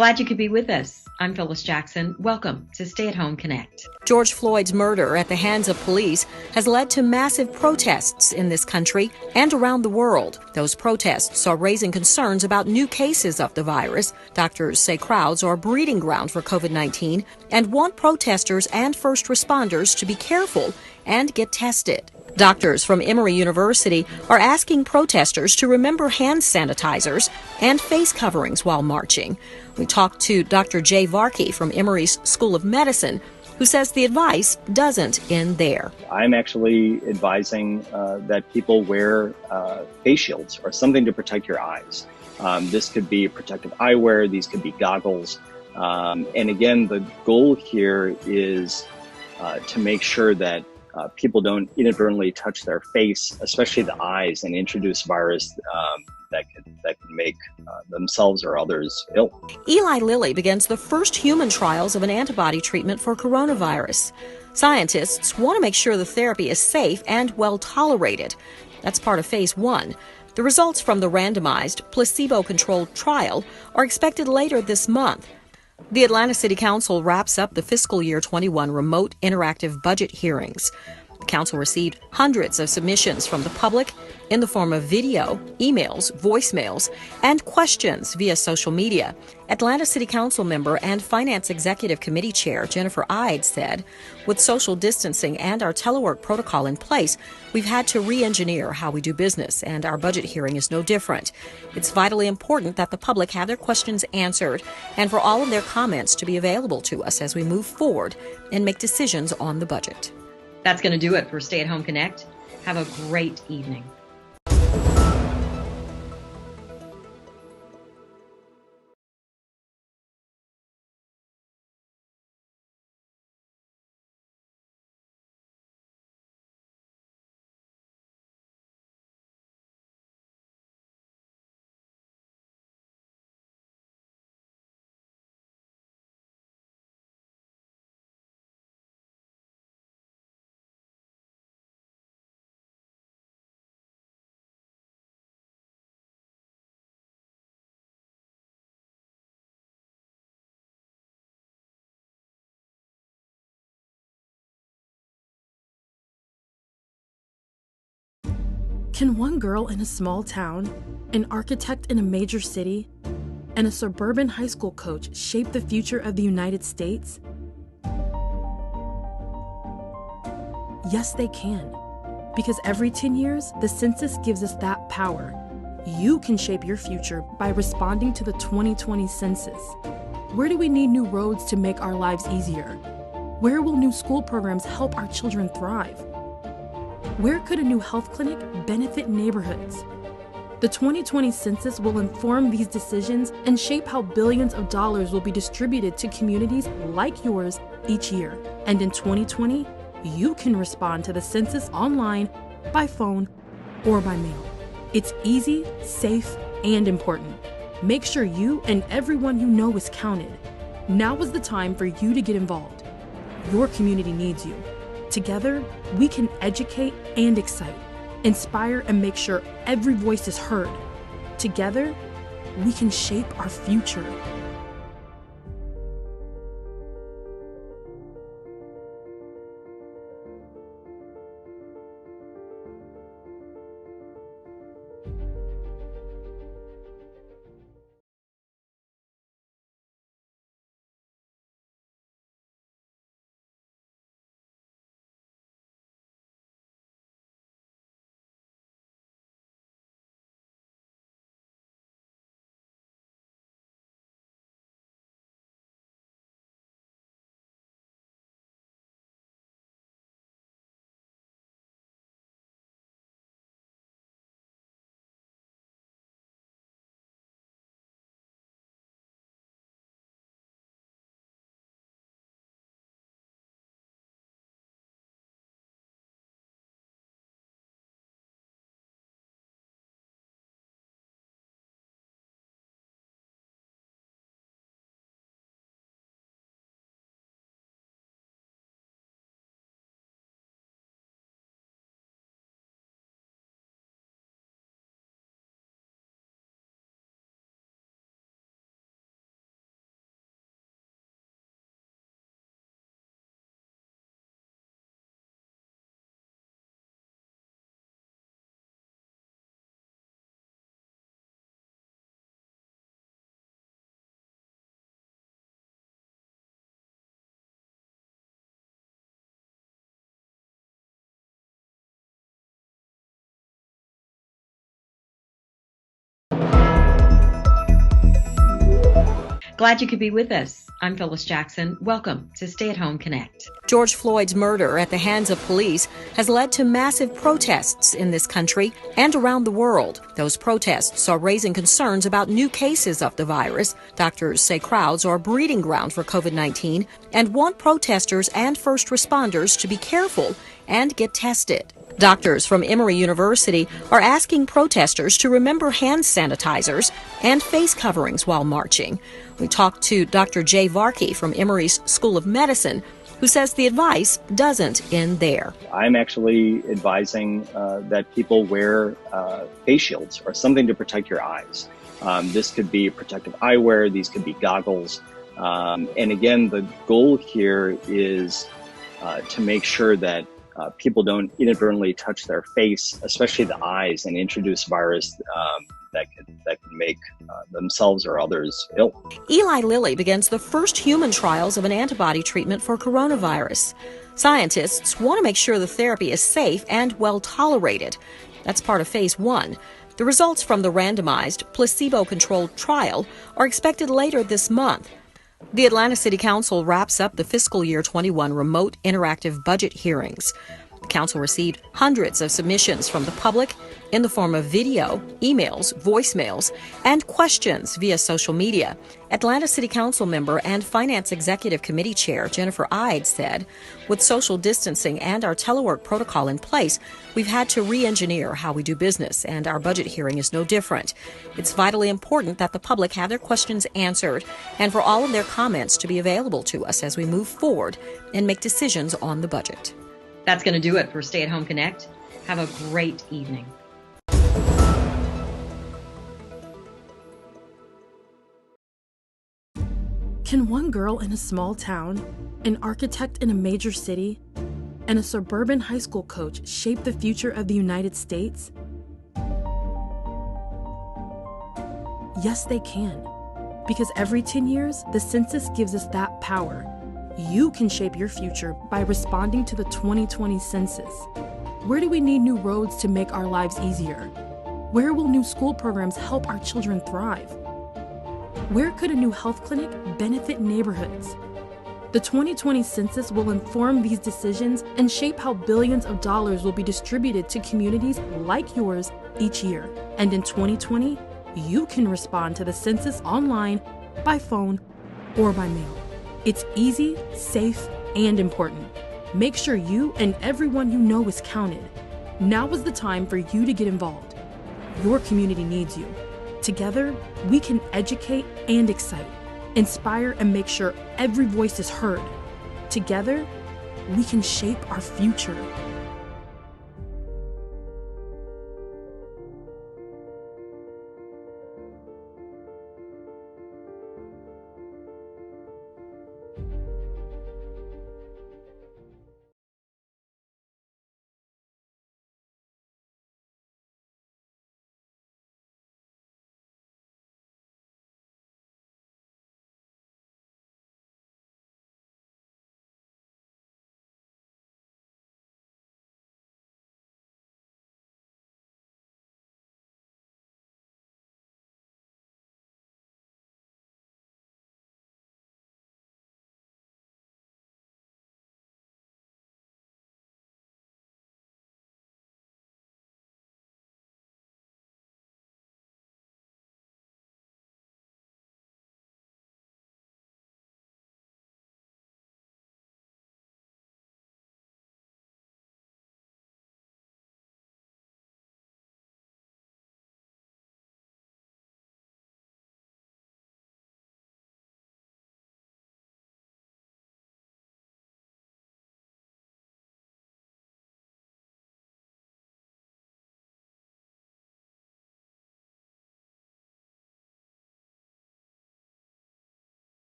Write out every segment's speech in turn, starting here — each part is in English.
Glad you could be with us. I'm Phyllis Jackson. Welcome to Stay at Home Connect. George Floyd's murder at the hands of police has led to massive protests in this country and around the world. Those protests are raising concerns about new cases of the virus. Doctors say crowds are a breeding ground for COVID-19 and want protesters and first responders to be careful and get tested. Doctors from Emory University are asking protesters to remember hand sanitizers and face coverings while marching. We talked to Dr. Jay Varkey from Emory's School of Medicine, who says the advice doesn't end there. I'm actually advising that people wear face shields or something to protect your eyes. This could be protective eyewear, these could be goggles. And again, the goal here is to make sure that people don't inadvertently touch their face, especially the eyes, and introduce virus that can make themselves or others ill. Eli Lilly begins the first human trials of an antibody treatment for coronavirus. Scientists want to make sure the therapy is safe and well tolerated. That's part of phase 1. The results from the randomized, placebo-controlled trial are expected later this month. The Atlanta City Council wraps up the fiscal year 21 remote interactive budget hearings. The council received hundreds of submissions from the public in the form of video, emails, voicemails, and questions via social media. Atlanta City Council member and Finance Executive Committee Chair Jennifer Ide said, with social distancing and our telework protocol in place, we've had to re-engineer how we do business, and our budget hearing is no different. It's vitally important that the public have their questions answered and for all of their comments to be available to us as we move forward and make decisions on the budget. That's going to do it for Stay at Home Connect. Have a great evening. Can one girl in a small town, an architect in a major city, and a suburban high school coach shape the future of the United States? Yes, they can. Because every 10 years, the census gives us that power. You can shape your future by responding to the 2020 census. Where do we need new roads to make our lives easier? Where will new school programs help our children thrive? Where could a new health clinic benefit neighborhoods? The 2020 census will inform these decisions and shape how billions of dollars will be distributed to communities like yours each year. And in 2020, you can respond to the census online, by phone, or by mail. It's easy, safe, and important. Make sure you and everyone you know is counted. Now is the time for you to get involved. Your community needs you. Together, we can educate and excite, inspire, and make sure every voice is heard. Together, we can shape our future. Glad you could be with us. I'm Phyllis Jackson. Welcome to Stay at Home Connect. George Floyd's murder at the hands of police has led to massive protests in this country and around the world. Those protests are raising concerns about new cases of the virus. Doctors say crowds are a breeding ground for COVID-19 and want protesters and first responders to be careful and get tested. Doctors from Emory University are asking protesters to remember hand sanitizers and face coverings while marching. We talked to Dr. Jay Varkey from Emory's School of Medicine, who says the advice doesn't end there. I'm actually advising that people wear face shields or something to protect your eyes. This could be protective eyewear, these could be goggles. And again, the goal here is to make sure that people don't inadvertently touch their face, especially the eyes, and introduce virus that can make themselves or others ill. Eli Lilly begins the first human trials of an antibody treatment for coronavirus. Scientists want to make sure the therapy is safe and well tolerated. That's part of phase 1. The results from the randomized, placebo-controlled trial are expected later this month. The Atlanta City Council wraps up the fiscal year 21 remote interactive budget hearings. The council received hundreds of submissions from the public in the form of video, emails, voicemails, and questions via social media. Atlanta City Council member and Finance Executive Committee Chair Jennifer Ide said, with social distancing and our telework protocol in place, we've had to re-engineer how we do business, and our budget hearing is no different. It's vitally important that the public have their questions answered and for all of their comments to be available to us as we move forward and make decisions on the budget. That's going to do it for Stay at Home Connect. Have a great evening. Can one girl in a small town, an architect in a major city, and a suburban high school coach shape the future of the United States? Yes, they can. Because every 10 years, the census gives us that power. You can shape your future by responding to the 2020 census. Where do we need new roads to make our lives easier? Where will new school programs help our children thrive? Where could a new health clinic benefit neighborhoods? The 2020 census will inform these decisions and shape how billions of dollars will be distributed to communities like yours each year. And in 2020, you can respond to the census online, by phone, or by mail. It's easy, safe, and important. Make sure you and everyone you know is counted. Now is the time for you to get involved. Your community needs you. Together, we can educate and excite, inspire, and make sure every voice is heard. Together, we can shape our future.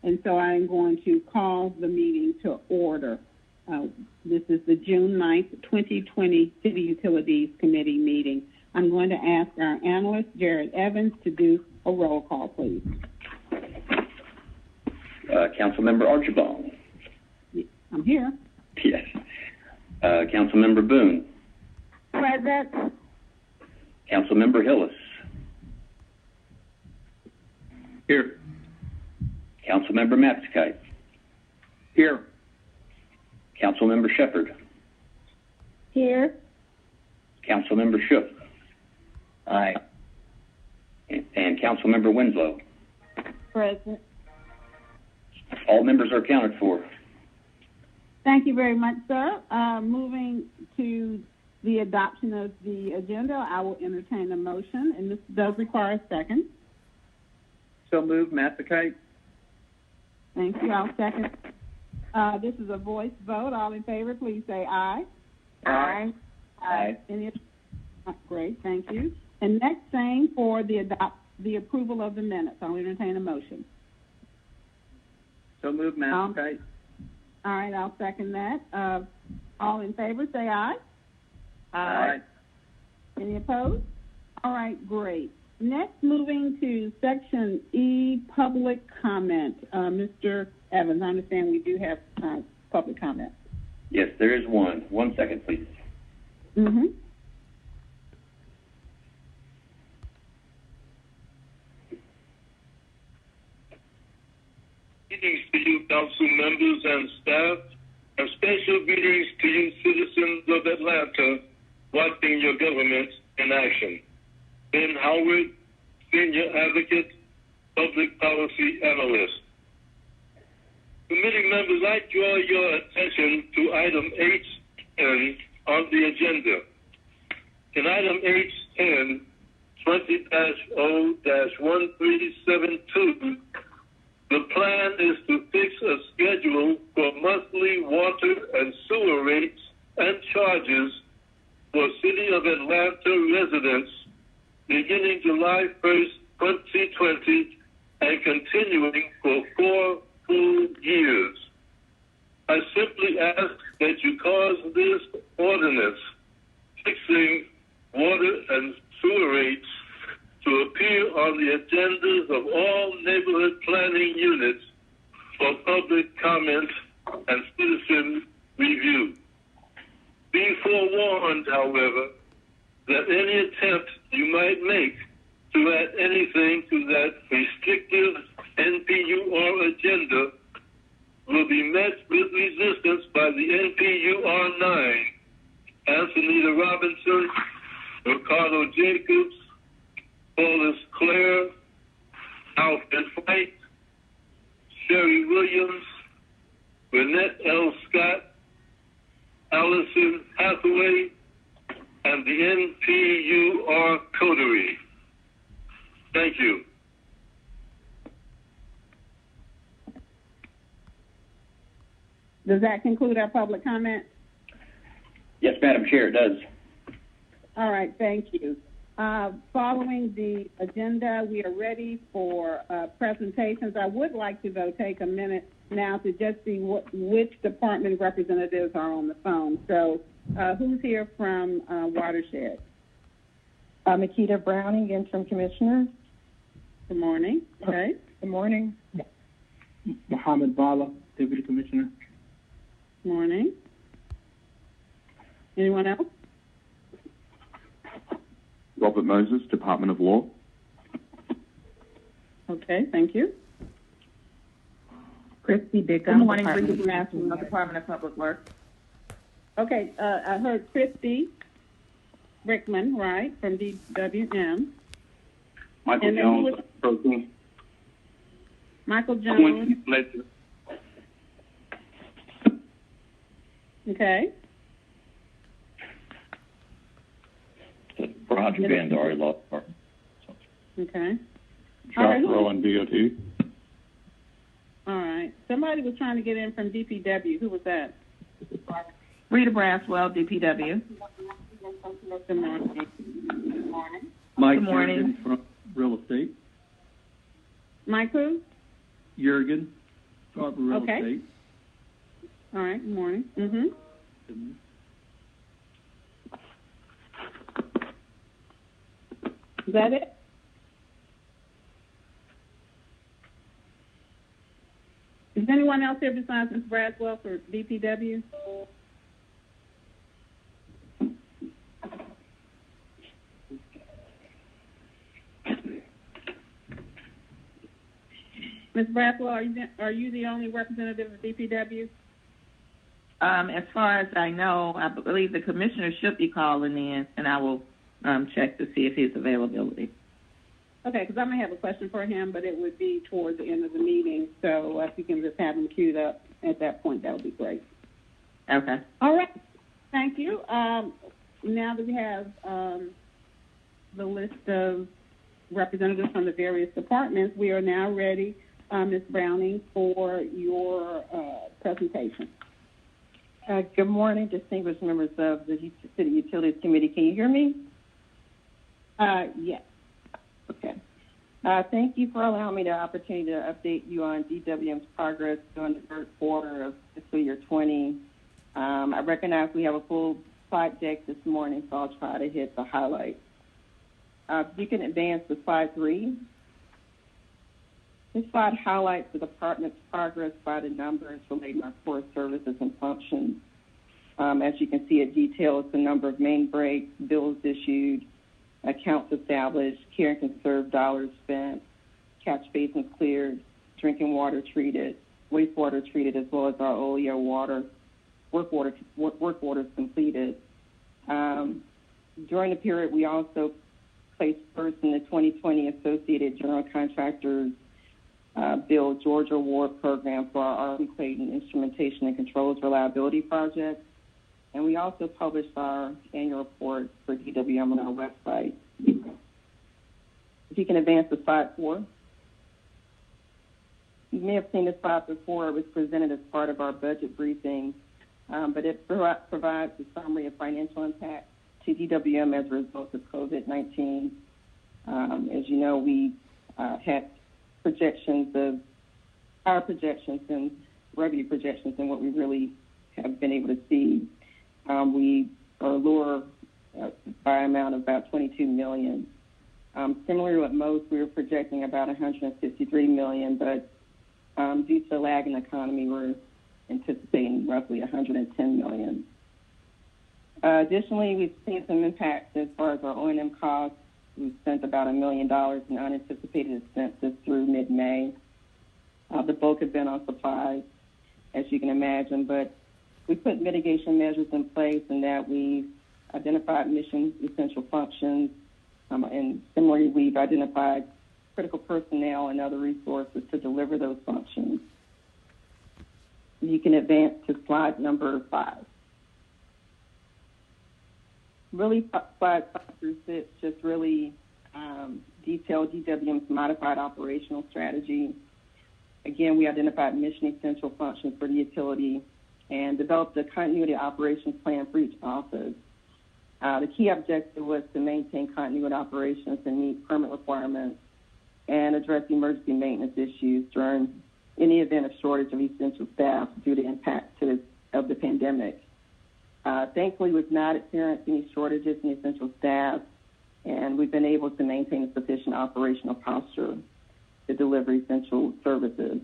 And so I'm going to call the meeting to order. This is the June 9th, 2020 City Utilities Committee meeting. I'm going to ask our analyst, Jared Evans, to do a roll call, please. Councilmember Archibald. I'm here. Yes. Councilmember Boone. Present. Councilmember Hillis. Here. Councilmember Matskite. Here. Councilmember Shepherd. Here. Councilmember Shook. Aye. And Councilmember Winslow. Present. All members are accounted for. Thank you very much, sir. Moving to the adoption of the agenda, I will entertain a motion, and this does require a second. So moved, Mathacite. Thank you. I'll second. This is a voice vote. All in favor, please say aye. Aye. Aye. Any? Great. Thank you. And next thing for the approval of the minutes, I'll entertain a motion. So moved, Mathacite. All right. I'll second that. All in favor, say aye. Aye. Any opposed? All right. Great. Next, moving to Section E, public comment. Mr. Evans, I understand we do have public comment. Yes, there is one. 1 second, please. Mm-hmm. Greetings to you, council members and staff, and special greetings to you, citizens of Atlanta, watching your government in action. Ben Howard, Senior Advocate, Public Policy Analyst. Committee members, I draw your attention to item H10 on the agenda. In item H10, 20-0-1372, the plan is to fix a schedule for monthly water and sewer rates and charges for City of Atlanta residents beginning July 1st, 2020, and continuing for 4 full years. I simply ask that you cause this ordinance fixing water and sewer rates to appear on the agendas of all neighborhood planning units for public comment and citizen review. Be forewarned, however, that any attempt you might make to add anything to that restrictive NPUR agenda will be met with resistance by the NPUR 9, Anthony Robinson, Ricardo Jacobs, Paulus Clare, Alfred White, Sherry Williams, Renette L. Scott, Allison Hathaway, and the NPUR Coterie. Thank you. Does that conclude our public comment? Yes, Madam Chair, it does. All right, thank you. Following the agenda, we are ready for presentations. I would like to, though, take a minute now to just see which department representatives are on the phone. So who's here from Watershed? Makita Browning, Interim Commissioner. Good morning. Okay. Good morning. Muhammad Bala, Deputy Commissioner. Morning. Anyone else? Robert Moses, Department of Law. Okay, thank you. Christy Bickham. Good morning, Brenda Grass from the Department of Public Works. Okay, I heard Christy Rickman, right, from DWM. Michael Jones, Protein. Michael Jones. Quincy Fletcher. Okay. Roger Bandari, Law Department. Okay. Josh Rowan, DOT. All right. Somebody was trying to get in from DPW. Who was that? Rita Braswell, DPW. Good morning. Good morning. Mike Good morning. Jurgen from Real Estate. Mike who? Jurgen. Scarborough Okay. State. All right, good morning. Is that it? Is anyone else here besides Ms. Braswell for DPW? Ms. Braswell, are you the only representative of DPW? As far as I know, I believe the commissioner should be calling in, and I will check to see if his availability. Okay, because I may have a question for him, but it would be towards the end of the meeting. So if you can just have him queued up at that point, that would be great. Okay. All right. Thank you. Now that we have the list of representatives from the various departments, we are now ready, Ms. Browning, for your presentation. Good morning, distinguished members of the City Utilities Committee. Can you hear me? Yes. Okay. Thank you for allowing me the opportunity to update you on DWM's progress during the third quarter of fiscal year 20. I recognize we have a full slide deck this morning, so I'll try to hit the highlights. You can advance to slide 3. This slide highlights the department's progress by the numbers relating to our core services and functions. As you can see, it details the number of main breaks, bills issued, accounts established, care and conserve dollars spent, catch basins cleared, drinking water treated, wastewater treated, as well as our OEO water work orders completed. During the period, we also placed first in the 2020 Associated General Contractors Bill Georgia Award Program for our Arden Clayton Instrumentation and Controls Reliability Project. And we also published our annual report for DWM on our website. If you can advance to slide 4. You may have seen this slide before. It was presented as part of our budget briefing, but it provides a summary of financial impact to DWM as a result of COVID-19. As you know, we had higher projections and revenue projections than what we really have been able to see. We are lower by an amount of about $22 million. Similar to most, we were projecting about $153 million, but due to the lag in the economy, we're anticipating roughly $110 million. Additionally, we've seen some impacts as far as our O&M costs. We've spent about $1 million in unanticipated expenses through mid-May. The bulk have been on supplies, as you can imagine, but we put mitigation measures in place in that we've identified mission essential functions, and similarly, we've identified critical personnel and other resources to deliver those functions. You can advance to slide number 5. Really, slide 5 through 6 just really detail DWM's modified operational strategy. Again, we identified mission essential functions for the utility and developed a continuity operations plan for each office. The key objective was to maintain continuity operations and meet permit requirements and address emergency maintenance issues during any event of shortage of essential staff due to impact of the pandemic. Thankfully, we've not experienced any shortages in essential staff, and we've been able to maintain a sufficient operational posture to deliver essential services.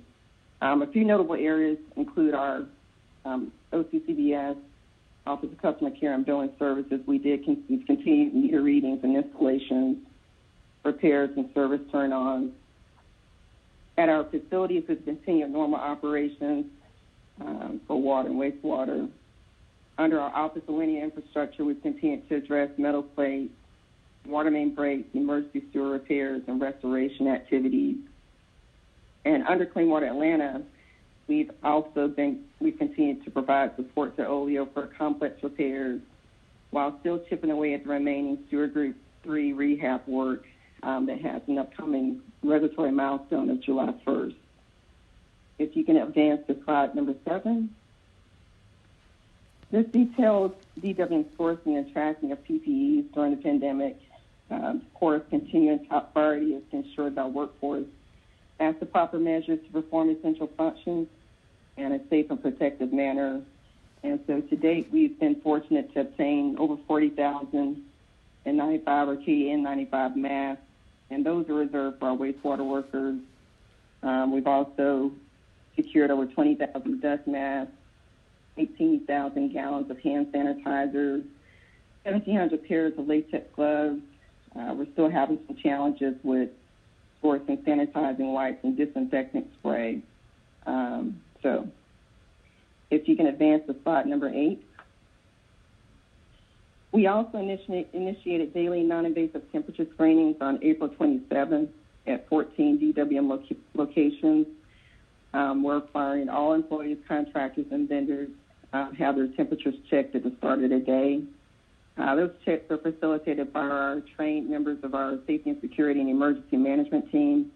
A few notable areas include our OCCBS, Office of Customer Care and Billing Services. We've continued meter readings and installations, repairs and service turn-ons. At our facilities, we've continued normal operations for water and wastewater. Under our Office of Linear Infrastructure, we've continued to address metal plates, water main breaks, emergency sewer repairs, and restoration activities. And under Clean Water Atlanta, we've continued to provide support to OLEO for complex repairs while still chipping away at the remaining Sewer Group 3 rehab work that has an upcoming regulatory milestone of July 1st. If you can advance to slide number 7. This details DWM's sourcing and tracking of PPEs during the pandemic. Of course, continuing top priority is to ensure that our workforce as the proper measures to perform essential functions in a safe and protective manner. And so to date, we've been fortunate to obtain over 40,000 N95 or KN95 masks, and those are reserved for our wastewater workers. We've also secured over 20,000 dust masks, 18,000 gallons of hand sanitizer, 1,700 pairs of latex gloves. We're still having some challenges with sourcing sanitizing wipes and disinfectant spray. So if you can advance to slide number 8. We also initiated daily non-invasive temperature screenings on April 27th at 14 DWM locations. We're requiring all employees, contractors, and vendors have their temperatures checked at the start of the day. Those checks are facilitated by our trained members of our safety and security and emergency management team.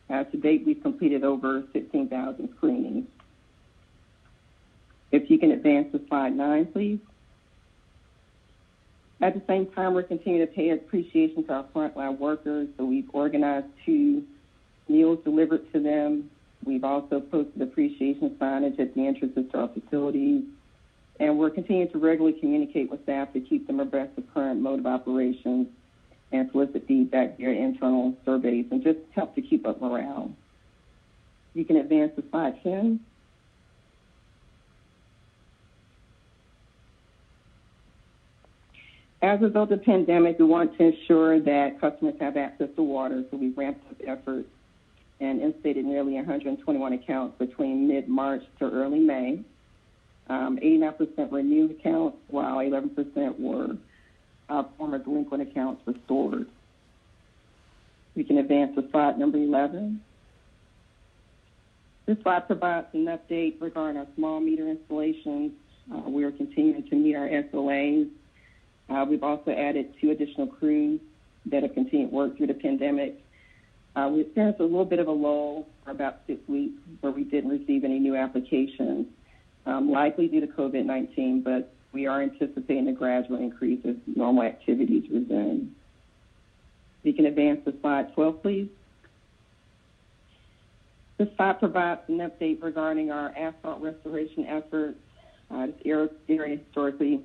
To date, we've completed over 16,000 screenings. If you can advance to slide 9, please. At the same time, we're continuing to pay appreciation to our frontline workers, so we've organized 2 meals delivered to them. We've also posted appreciation signage at the entrances to our facilities, and we're continuing to regularly communicate with staff to keep them abreast of current mode of operations and solicit feedback via internal surveys and just help to keep up morale. You can advance to slide 10. As a result of the pandemic, we want to ensure that customers have access to water, so we ramped up efforts and instated nearly 121 accounts between mid-March to early May. 89% were new accounts, while 11% were former delinquent accounts restored. We can advance to slide number 11. This slide provides an update regarding our small meter installations. We are continuing to meet our SLAs. We've also added 2 additional crews that have continued work through the pandemic. We experienced a little bit of a lull for about 6 weeks where we didn't receive any new applications, likely due to COVID-19, but we are anticipating a gradual increase as normal activities resume. You can advance to slide 12, please. This slide provides an update regarding our asphalt restoration efforts. This area historically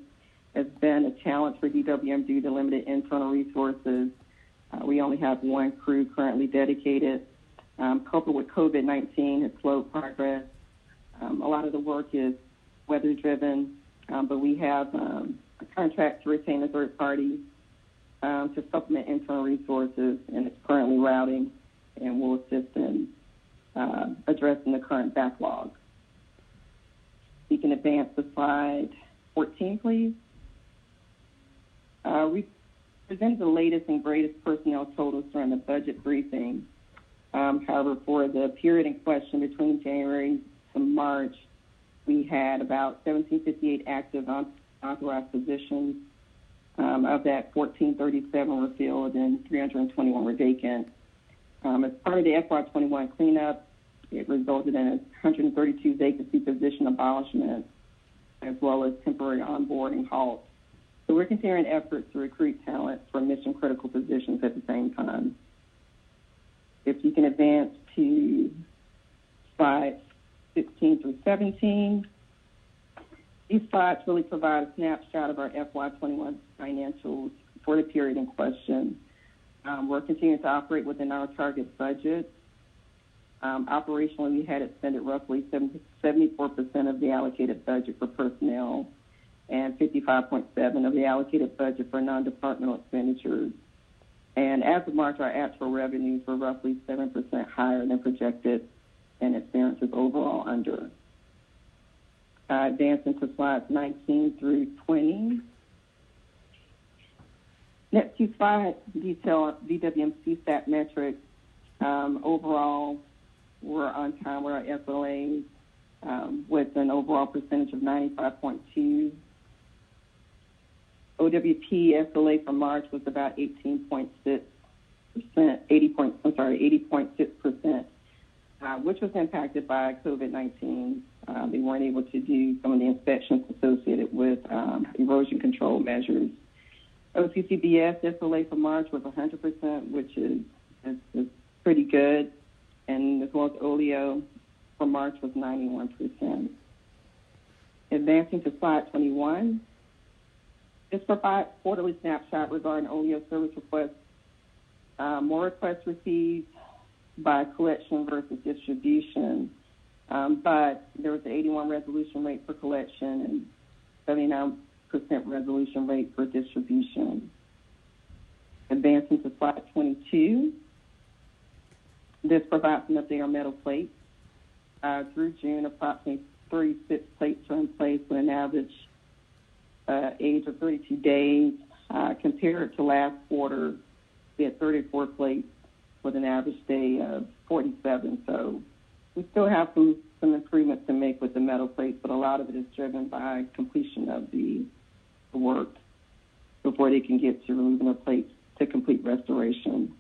has been a challenge for DWM due to limited internal resources. We only have 1 crew currently dedicated. Coupled with COVID-19 has slowed progress. A lot of the work is weather-driven, but we have a contract to retain a third party to supplement internal resources, and it's currently routing and will assist in addressing the current backlog. You can advance to slide 14, please. We presented the latest and greatest personnel totals during the budget briefing. However, for the period in question between January to March, we had about 1,758 active authorized positions. Of that, 1,437 were filled and 321 were vacant. As part of the FY21 cleanup, it resulted in 132 vacancy position abolishments, as well as temporary onboarding halts. So we're continuing efforts to recruit talent for mission-critical positions at the same time. If you can advance to slides 16 through 17. These slides really provide a snapshot of our FY21 financials for the period in question. We're continuing to operate within our target budget. Operationally, we had expended roughly 74% of the allocated budget for personnel and 55.7% of the allocated budget for non-departmental expenditures. And as of March, our actual revenues were roughly 7% higher than projected, and expense is overall under. Advancing to slides 19 through 20. Next 2 slides detail DWM CSAT metrics. Overall, we're on time with our SLAs with an overall percentage of 95.2%. OWP SLA for March was about 80.6%, which was impacted by COVID-19. They weren't able to do some of the inspections associated with erosion control measures. OCCBS SLA for March was 100%, which is pretty good. and as well as oleo for March was 91%. Advancing to slide 21, this provides quarterly snapshot regarding oleo service requests. More requests received by collection versus distribution, but there was an 81 resolution rate for collection and 79% resolution rate for distribution. Advancing to slide 22, this provides an update on metal plates. Through June, approximately 36 plates are in place with an average age of 32 days. Compared to last quarter, we had 34 plates with an average day of 47. So we still have some improvements to make with the metal plates, but a lot of it is driven by completion of the work before they can get to removing the plates to complete restoration.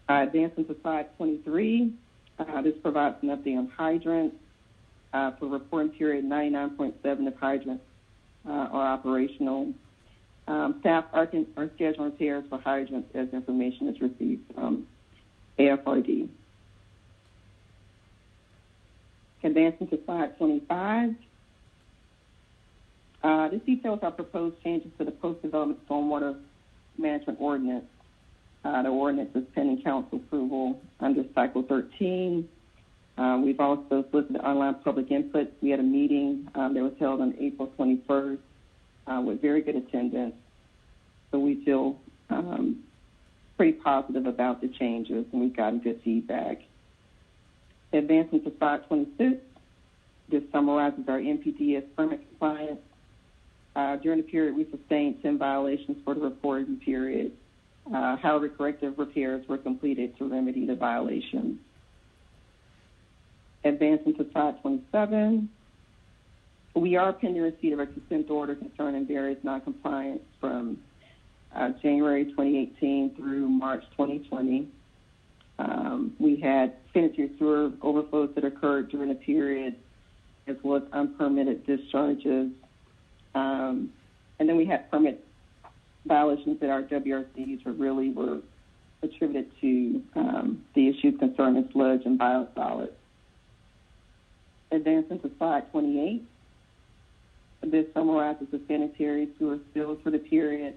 Advancing to slide 23, this provides an update on hydrants. For reporting period, 99.7 of hydrants are operational. Staff are scheduling repairs for hydrants as information is received from AFRD. Advancing to slide 25, this details our proposed changes to the post-development stormwater management ordinance. The ordinance is pending council approval under cycle 13. We've also solicited online public input. We had a meeting that was held on April 21st with very good attendance. So we feel pretty positive about the changes, and we've gotten good feedback. Advancing to slide 26, this summarizes our NPDES permit compliance. During the period, we sustained 10 violations for the reporting period. However, corrective repairs were completed to remedy the violations. Advancing to slide 27, we are pending receipt of a consent order concerning various noncompliance from January 2018 through March 2020. We had sanitary sewer overflows that occurred during the period, as well as unpermitted discharges. And then we had permit violations that our WRCs were attributed to the issues concerning sludge and biosolids. Advancing to slide 28, this summarizes the sanitary sewer spills for the period.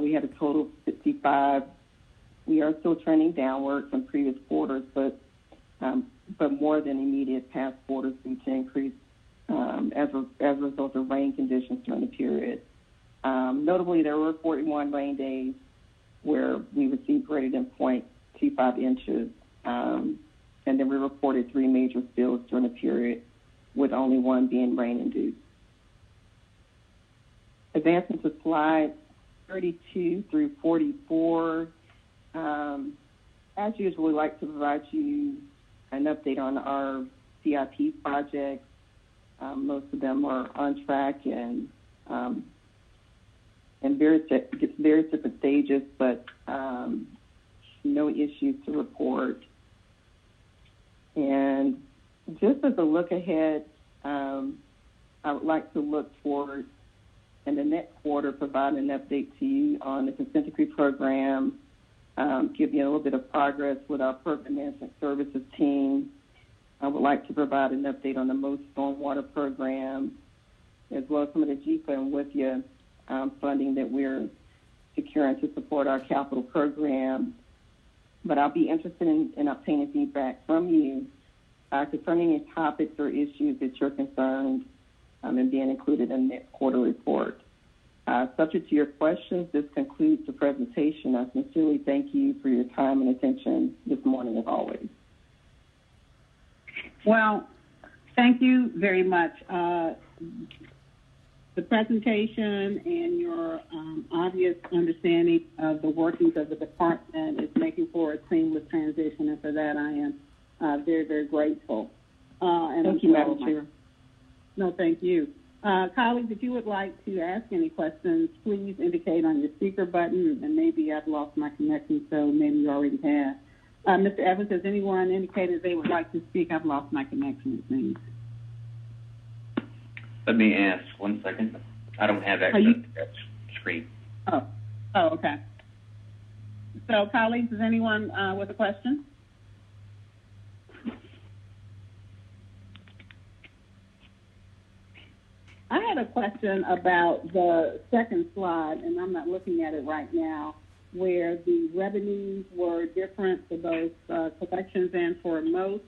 We had a total of 65. We are still trending downward from previous quarters, but more than immediate past quarters due to increase as a result of rain conditions during the period. Notably, there were 41 rain days where we received greater than 0.25 inches, and then we reported 3 major spills during the period, with only one being rain-induced. Advancing to slides 32 through 44, as usual, we like to provide you an update on our CIP projects. Most of them are on track and various different stages, but no issues to report. And just as a look ahead, I would like to look forward in the next quarter, provide an update to you on the consent decree program, give you a little bit of progress with our program management services team. I would like to provide an update on the most stormwater program, as well as some of the GFA and WIFIA funding that we're securing to support our capital program. But I'll be interested in obtaining feedback from you concerning any topics or issues that you're concerned and being included in the next quarter report. Subject to your questions, this concludes the presentation. I sincerely thank you for your time and attention this morning, as always. Well, thank you very much. The presentation and your obvious understanding of the workings of the department is making for a seamless transition, and for that I am very, very grateful. Thank you, Madam Chair. No, thank you. Colleagues, if you would like to ask any questions, please indicate on your speaker button, and maybe I've lost my connection, so maybe you already have. Mr. Evans, has anyone indicated they would like to speak? I've lost my connection, it seems. Let me ask 1 second. I don't have access to that screen. Oh, okay. So, colleagues, is anyone with a question? I had a question about the second slide, and I'm not looking at it right now, where the revenues were different for both collections and for most.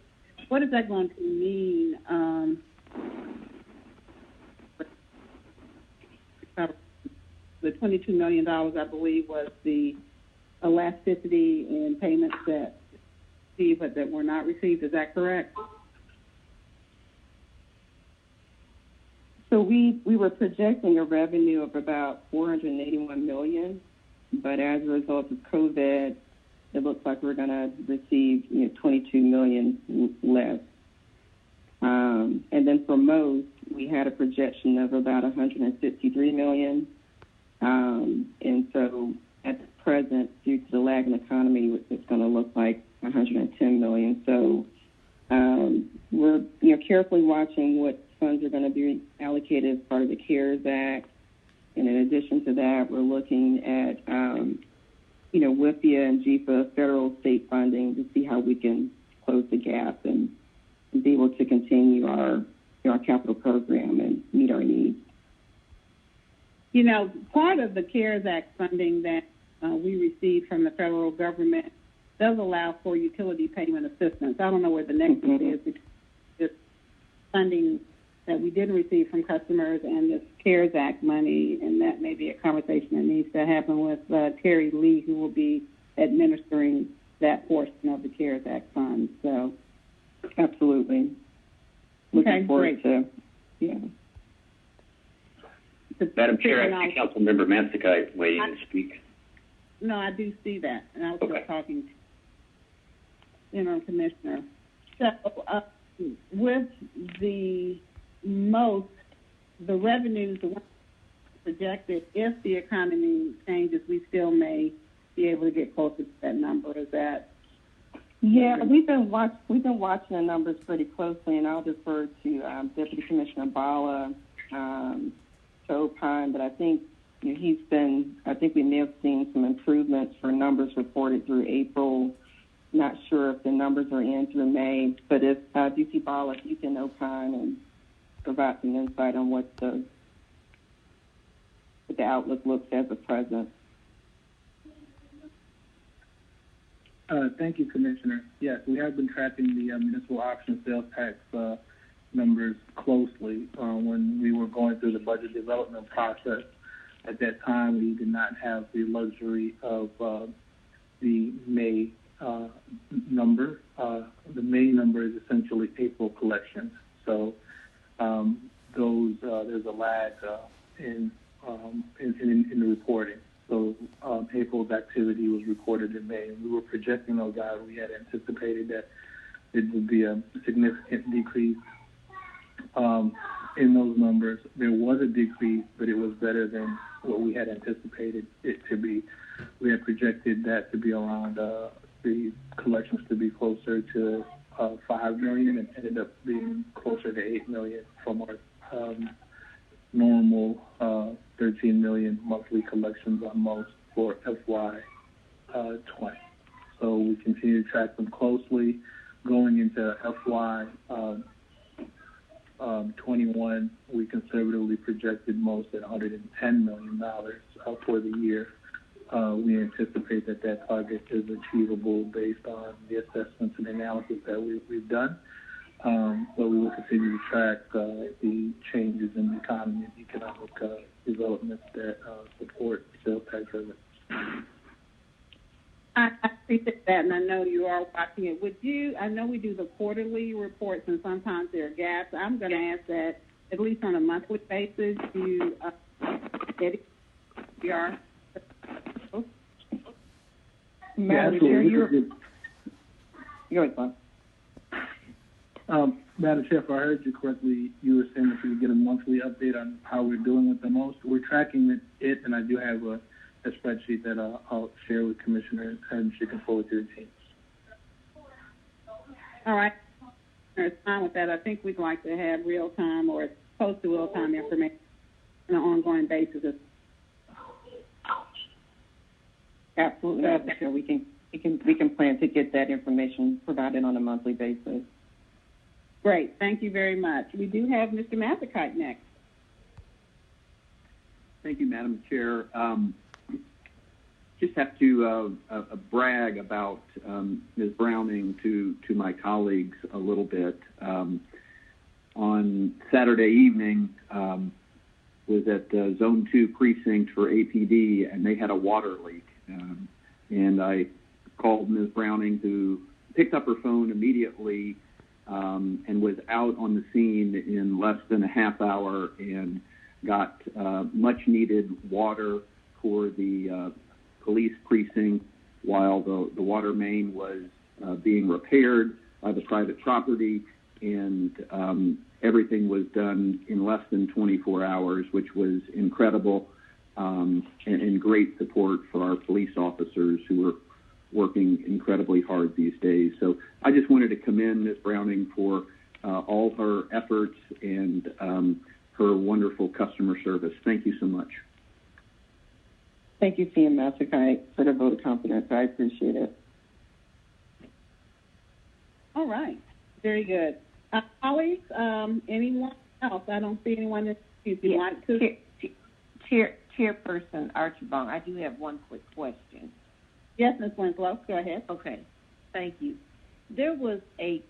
What is that going to mean? The $22 million, I believe, was the elasticity in payments that received but that were not received. Is that correct? So we were projecting a revenue of about $481 million, but as a result of COVID, it looks like we're going to receive $22 million less. And then for most, we had a projection of about $153 million. And so at the present, due to the lag in the economy, it's going to look like $110 million. So we're carefully watching what funds are going to be allocated as part of the CARES Act. And in addition to that, we're looking at, WIFIA and GFA federal state funding to see how we can close the gap and be able to continue our capital program and meet our needs. Part of the CARES Act funding that we received from the federal government does allow for utility payment assistance. I don't know where the nexus is between this funding that we didn't receive from customers and this CARES Act money, and that may be a conversation that needs to happen with Terry Lee, who will be administering that portion of the CARES Act funds. So, absolutely. Looking forward to, yeah. Madam Chair, I see Councilmember Matsakite waiting to speak. No, I do see that, and I was just talking to the interim commissioner. So, with the revenues projected, if the economy changes, we still may be able to get closer to that number. Is that? Yeah, we've been watching the numbers pretty closely, and I'll defer to Deputy Commissioner Bala to opine. But I think I think we may have seen some improvements for numbers reported through April. Not sure if the numbers are in through May, but if DC Bala, if you can opine and provide some insight on what the outlook looks as of present. Thank you, Commissioner. Yes, we have been tracking the municipal option sales tax numbers closely. When we were going through the budget development process, at that time we did not have the luxury of the May number. The May number is essentially April collections. So there's a lag in the reporting. So April's activity was reported in May. We were projecting those out. We had anticipated that it would be a significant decrease in those numbers. There was a decrease, but it was better than what we had anticipated it to be. We had projected that to be around the collections to be closer to $5 million, and ended up being closer to $8 million from our normal $13 million monthly collections on most for FY 20. So we continue to track them closely. Going into FY 21, we conservatively projected most at $110 million for the year. We anticipate that target is achievable based on the assessments and analysis that we've done. But we will continue to track the changes in the economy and economic developments that support sales tax revenue. I appreciate that, and I know you are watching it. I know we do the quarterly reports, and sometimes there are gaps. I'm going to ask that, at least on a monthly basis, you get it. We are. Madam Chair, you're fine. Madam Chair, if I heard you correctly, you were saying if we could get a monthly update on how we're doing with the most. We're tracking it, and I do have a spreadsheet that I'll share with Commissioner, and she can forward to the team. All right. It's fine with that. I think we'd like to have real-time or close to real-time information on an ongoing basis. Absolutely, Madam Chair. We can plan to get that information provided on a monthly basis. Great. Thank you very much. We do have Mr. Matsakite next. Thank you, Madam Chair. Just have to brag about Ms. Browning to my colleagues a little bit. On Saturday evening, was at Zone 2 precinct for APD, and they had a water leak. And I called Ms. Browning, who picked up her phone immediately and was out on the scene in less than a half hour and got much needed water for the police precinct while the water main was being repaired by the private property, and everything was done in less than 24 hours, which was incredible, and great support for our police officers who are working incredibly hard these days. So I just wanted to commend Ms. Browning for all her efforts and her wonderful customer service. Thank you so much. Thank you, CMS, for the vote of confidence. I appreciate it. All right. Very good. Colleagues, anyone else? I don't see anyone that you want to. Chairperson Archibald, I do have one quick question. Yes, Ms. Winslow, go ahead. Okay, thank you. There was a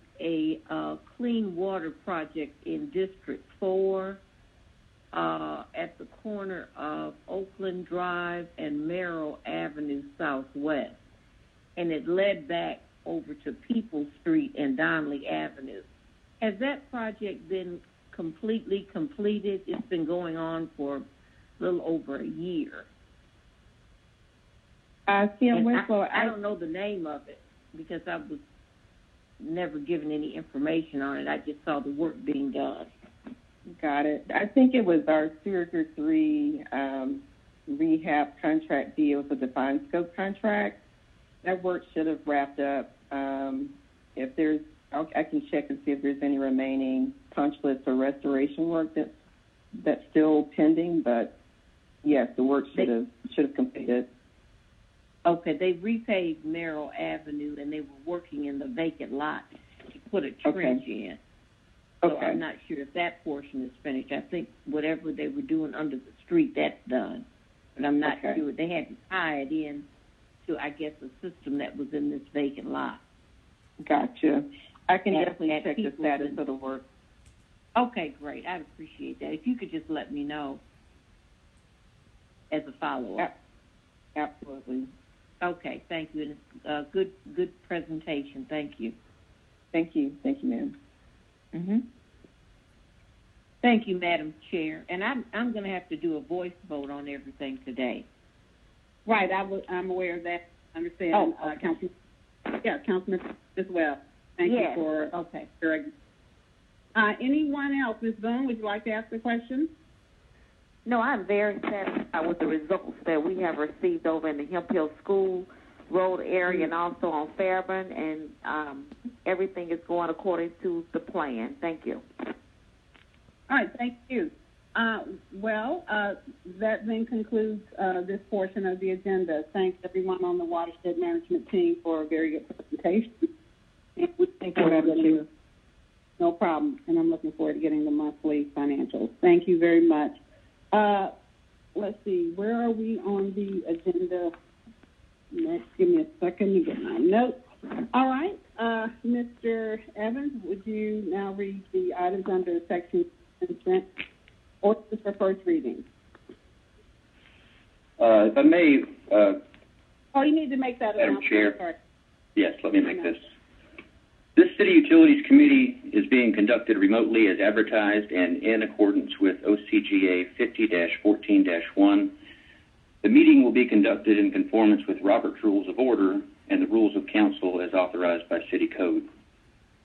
clean water project in District 4 at the corner of Oakland Drive and Merrill Avenue Southwest, and it led back over to People Street and Donnelly Avenue. Has that project been completely completed? It's been going on for a little over a year. Winslow, I don't know the name of it because I was never given any information on it. I just saw the work being done. Got it. I think it was our Series 3 rehab contract deal with a defined scope contract. That work should have wrapped up. If there's, I can check and see if there's any remaining punch list or restoration work that's still pending. But yes, the work should have completed. Okay, they repaved Merrill Avenue and they were working in the vacant lot to put a trench in. So I'm not sure if that portion is finished. I think whatever they were doing under the street, that's done. But I'm not sure. They had to tie it in to, I guess, a system that was in this vacant lot. Gotcha. I can definitely check the status of the work. Okay, great. I'd appreciate that. If you could just let me know as a follow-up. Absolutely. Okay, thank you. And it's good presentation. Thank you. Thank you. Thank you, ma'am. Mm-hmm. Thank you, Madam Chair. And I'm going to have to do a voice vote on everything today. Right, I'm aware of that. I understand. Councilman as well. Thank you for your anyone else? Ms. Boone, would you like to ask a question? No, I'm very satisfied with the results that we have received over in the Hemp Hill School Road area and also on Fairburn, and everything is going according to the plan. Thank you. All right, thank you. That then concludes this portion of the agenda. Thanks, everyone on the Watershed Management team for a very good presentation. And we think no problem. And I'm looking forward to getting the monthly financials. Thank you very much. Let's see, where are we on the agenda next? Give me a second to get my notes. All right, Mr. Evans, would you now read the items under section consent or for first reading? If I may... you need to make that Madam Chair. Sorry. Yes, let me make this. This City Utilities Committee is being conducted remotely as advertised and in accordance with OCGA 50-14-1. The meeting will be conducted in conformance with Robert's Rules of Order and the Rules of Council as authorized by City Code.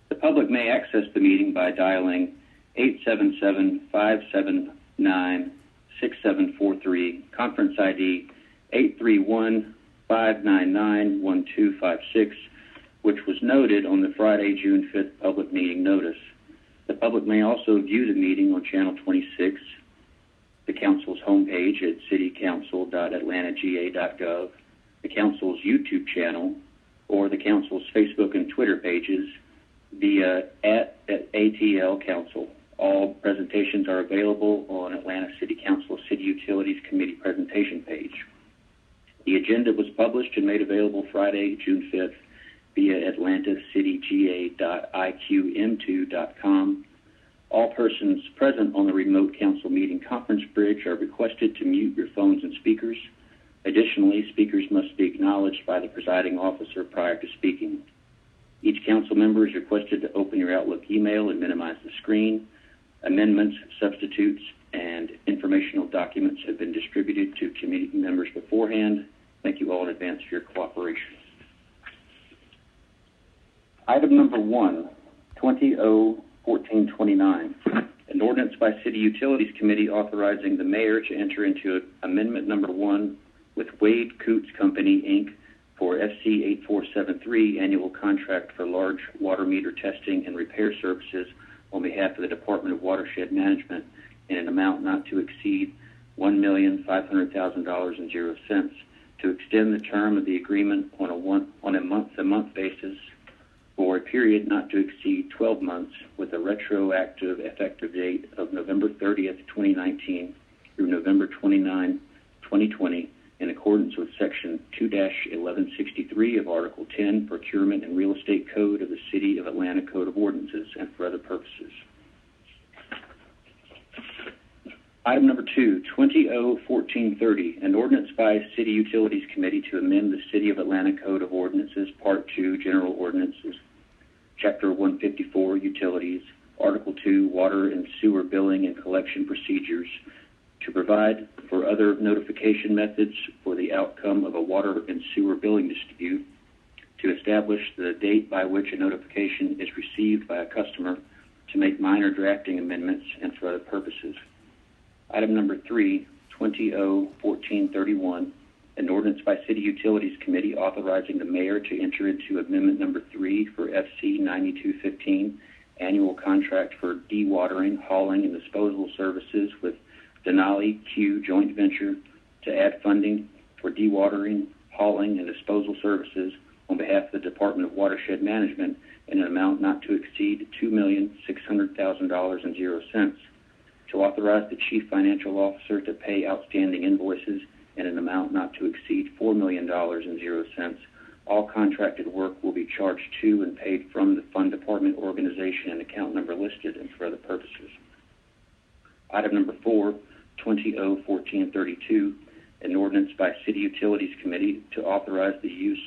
The public may access the meeting by dialing 877-579-6743, conference ID 831-599-1256, which was noted on the Friday, June 5th public meeting notice. The public may also view the meeting on Channel 26, the Council's homepage at citycouncil.atlantaga.gov, the Council's YouTube channel, or the Council's Facebook and Twitter pages via @ATL Council. All presentations are available on Atlanta City Council City Utilities Committee presentation page. The agenda was published and made available Friday, June 5th via atlantacitygA.iqm2.com. All persons present on the remote council meeting conference bridge are requested to mute your phones and speakers. Additionally, speakers must be acknowledged by the presiding officer prior to speaking. Each council member is requested to open your Outlook email and minimize the screen. Amendments, substitutes, and informational documents have been distributed to committee members beforehand. Thank you all in advance for your cooperation. Item number 1, 20-0-1429, an ordinance by City Utilities Committee authorizing the mayor to enter into amendment number 1 with Wade Coots Company, Inc. for FC 8473 annual contract for large water meter testing and repair services on behalf of the Department of Watershed Management in an amount not to exceed $1,500,000.00 to extend the term of the agreement on a month-to-month basis for a period not to exceed 12 months with a retroactive effective date of November 30th, 2019 through November 29, 2020 in accordance with Section 2-1163 of Article 10 Procurement and Real Estate Code of the City of Atlanta Code of Ordinances and for other purposes. Item number 2, 20-0-1430, an ordinance by City Utilities Committee to amend the City of Atlanta Code of Ordinances, Part 2, General Ordinances, Chapter 154, Utilities, Article 2, Water and Sewer Billing and Collection Procedures, to provide for other notification methods for the outcome of a water and sewer billing dispute, to establish the date by which a notification is received by a customer, to make minor drafting amendments, and for other purposes. Item number 3, 20-0-1431, an ordinance by City Utilities Committee authorizing the mayor to enter into amendment number 3 for FC 9215, annual contract for dewatering, hauling, and disposal services with Denali Q Joint Venture to add funding for dewatering, hauling, and disposal services on behalf of the Department of Watershed Management in an amount not to exceed $2,600,000.00, to authorize the Chief Financial Officer to pay outstanding invoices in an amount not to exceed $4 million.00. All contracted work will be charged to and paid from the Fund Department organization and account number listed and for other purposes. Item number 4, 20-0-1432, an ordinance by City Utilities Committee to authorize the use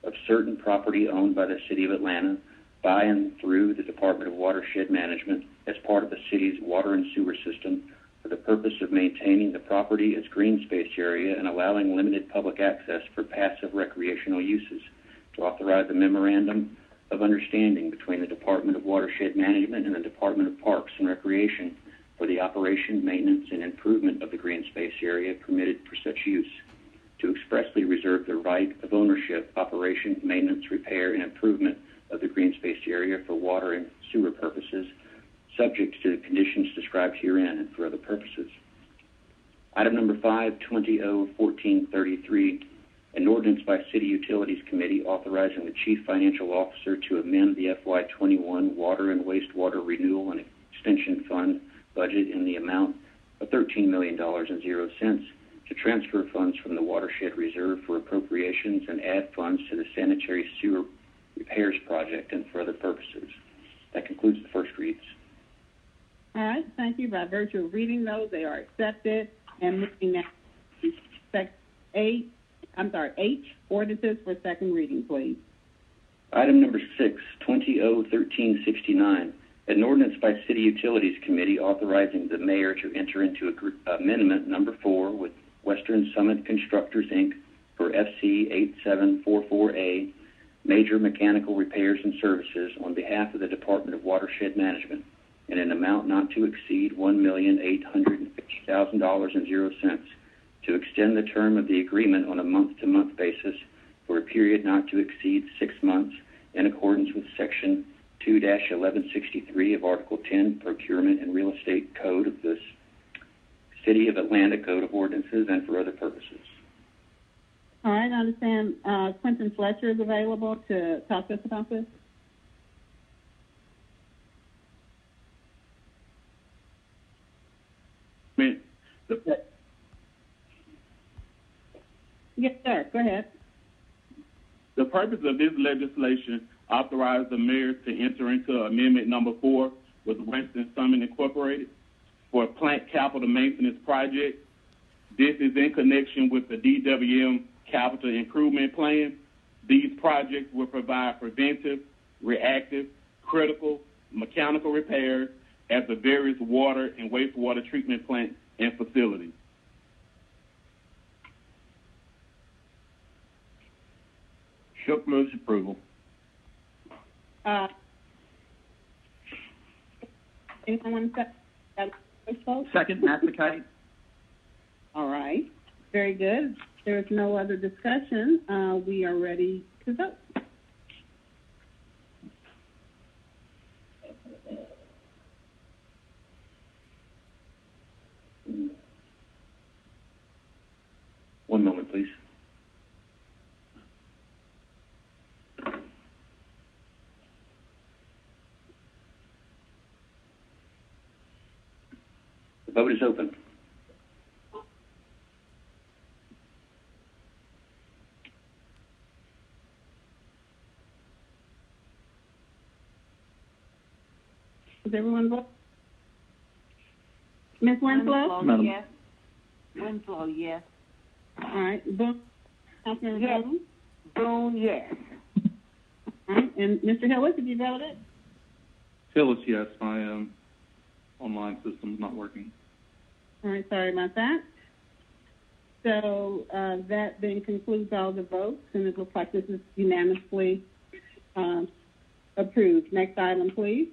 of certain property owned by the City of Atlanta by and through the Department of Watershed Management as part of the city's water and sewer system for the purpose of maintaining the property as green space area and allowing limited public access for passive recreational uses, to authorize a memorandum of understanding between the Department of Watershed Management and the Department of Parks and Recreation for the operation, maintenance, and improvement of the green space area permitted for such use, to expressly reserve the right of ownership, operation, maintenance, repair, and improvement of the green space area for water and sewer purposes, subject to the conditions described herein and for other purposes. Item number 5, 20-0-1433, an ordinance by City Utilities Committee authorizing the Chief Financial Officer to amend the FY21 Water and Wastewater Renewal and Extension Fund budget in the amount of $13 million.00 to transfer funds from the Watershed Reserve for appropriations and add funds to the Sanitary Sewer Repairs Project and for other purposes. That concludes the first reads. All right, thank you. By virtue of reading those, they are accepted. And moving now to H, ordinances for second reading, please. Item number 6, 20-0-1369, an ordinance by City Utilities Committee authorizing the mayor to enter into amendment number 4 with Western Summit Constructors, Inc. for FC 8744A, major mechanical repairs and services on behalf of the Department of Watershed Management in an amount not to exceed $1,850,000.00 to extend the term of the agreement on a month-to-month basis for a period not to exceed 6 months in accordance with Section 2-1163 of Article 10 Procurement and Real Estate Code of the City of Atlanta Code of Ordinances and for other purposes. All right, I understand Quentin Fletcher is available to talk to us about this. Yes, sir. Go ahead. The purpose of this legislation authorized the mayor to enter into Amendment Number 4 with Western Summit Incorporated for a plant capital maintenance project. This is in connection with the DWM Capital Improvement Plan. These projects will provide preventive, reactive, critical, mechanical repairs at the various water and wastewater treatment plants and facilities. Shook moves approval. Anyone want Second, Matsakite. All right. Very good. There is no other discussion. We are ready to vote. One moment, please. The vote is open. Does everyone vote? Ms. Winslow? Yes. Winslow, yes. All right. Boone? Councilmember Yes. Boone? Boone, yes. All right. And Mr. Hillis, have you voted? Phyllis, yes. My online system's not working. All right. Sorry about that. So that then concludes all the votes, and it looks like this is unanimously approved. Next item, please.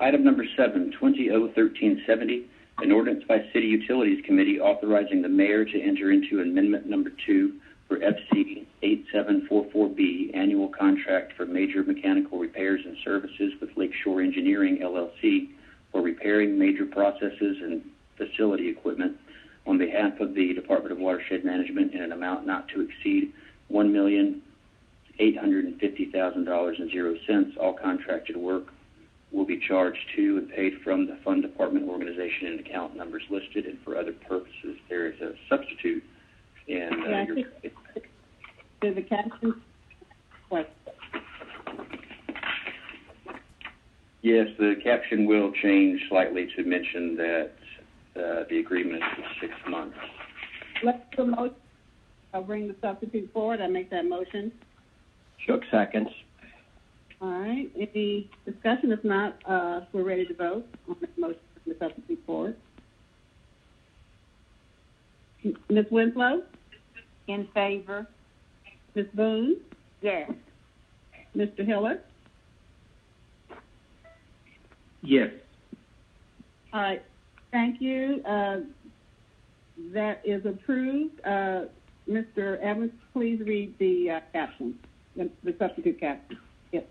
Item number 7, 20-01370, an ordinance by City Utilities Committee authorizing the mayor to enter into Amendment Number 2 for FC 8744B, annual contract for major mechanical repairs and services with Lakeshore Engineering, LLC, for repairing major processes and facility equipment on behalf of the Department of Watershed Management in an amount not to exceed $1,850,000.00. All contracted work will be charged to and paid from the Fund Department organization and account numbers listed, and for other purposes. There is a substitute in the caption. What? Yes, the caption will change slightly to mention that the agreement is for 6 months. Let's do a motion. I'll bring the substitute forward. I make that motion. Shook seconds. All right. Any discussion? If not, we're ready to vote on the motion for the substitute forward. Ms. Winslow? In favor? Ms. Boone? Yes. Mr. Hiller? Yes. All right. Thank you. That is approved. Mr. Evans, please read the caption, the substitute caption. Yes.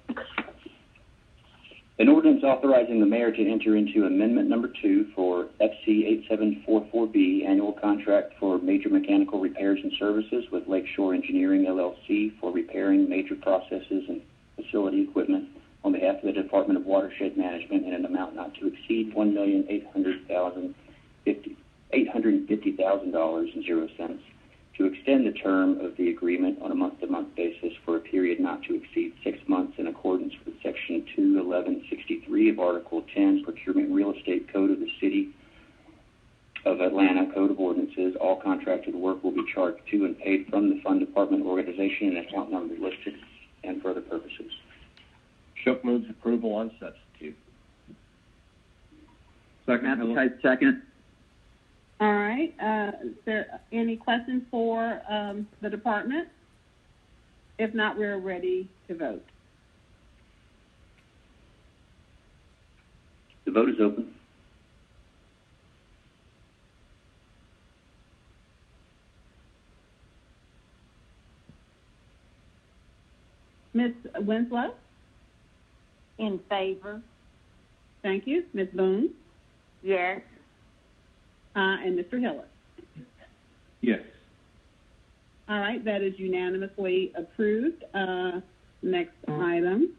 An ordinance authorizing the mayor to enter into Amendment Number 2 for FC 8744B, annual contract for major mechanical repairs and services with Lakeshore Engineering, LLC, for repairing major processes and facility equipment on behalf of the Department of Watershed Management in an amount not to exceed $1,850,000.00, to extend the term of the agreement on a month-to-month basis for a period not to exceed 6 months in accordance with Section 21163 of Article 10, Procurement Real Estate Code of the City of Atlanta, Code of Ordinances. All contracted work will be charged to and paid from the Fund Department organization and account number listed, and for other purposes. Shook moves approval on substitute. Second. Second. All right. Is there any questions for the department? If not, we're ready to vote. The vote is open. Ms. Winslow? In favor? Thank you. Ms. Boone? Yes. And Mr. Hiller? Yes. All right, that is unanimously approved. Next item.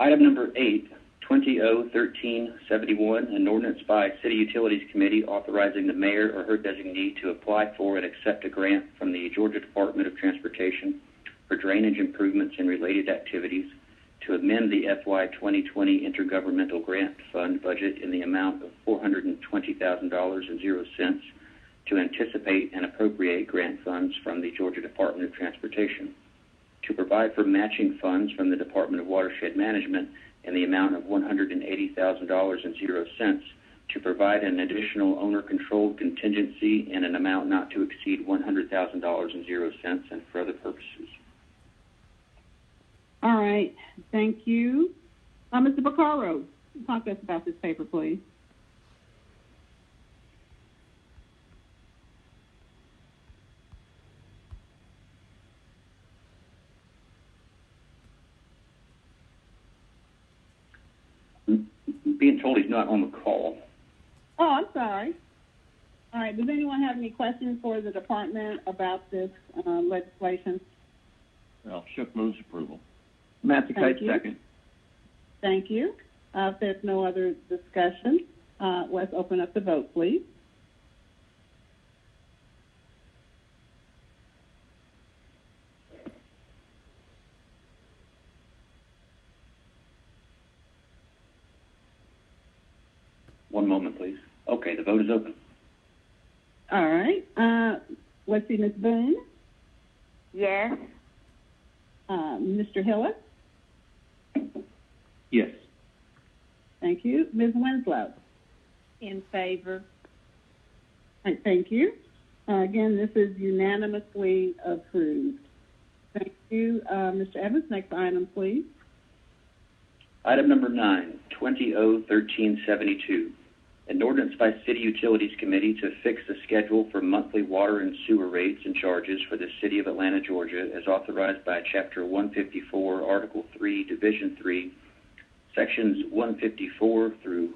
Item number 8, 20-01371, an ordinance by City Utilities Committee authorizing the mayor or her designee to apply for and accept a grant from the Georgia Department of Transportation for drainage improvements and related activities to amend the FY 2020 Intergovernmental Grant Fund budget in the amount of $420,000.00 to anticipate and appropriate grant funds from the Georgia Department of Transportation, to provide for matching funds from the Department of Watershed Management in the amount of $180,000.00, to provide an additional owner-controlled contingency in an amount not to exceed $100,000.00, and for other purposes. All right, thank you. Mr. Baccaro, talk to us about this paper, please. Being told he's not on the call. Oh, I'm sorry. All right, does anyone have any questions for the department about this legislation? Well, Shook moves approval. Matthew Kite, second. Thank you. If there's no other discussion, let's open up the vote, please. One moment, please. Okay, the vote is open. All right. Let's see, Ms. Boone? Yes. Mr. Hillis? Yes. Thank you. Ms. Winslow? In favor. All right, thank you. Again, this is unanimously approved. Thank you. Mr. Evans, next item, please. Item number 9, 20-01372. An ordinance by City Utilities Committee to fix the schedule for monthly water and sewer rates and charges for the City of Atlanta, Georgia, as authorized by Chapter 154, Article 3, Division 3, Sections 154 through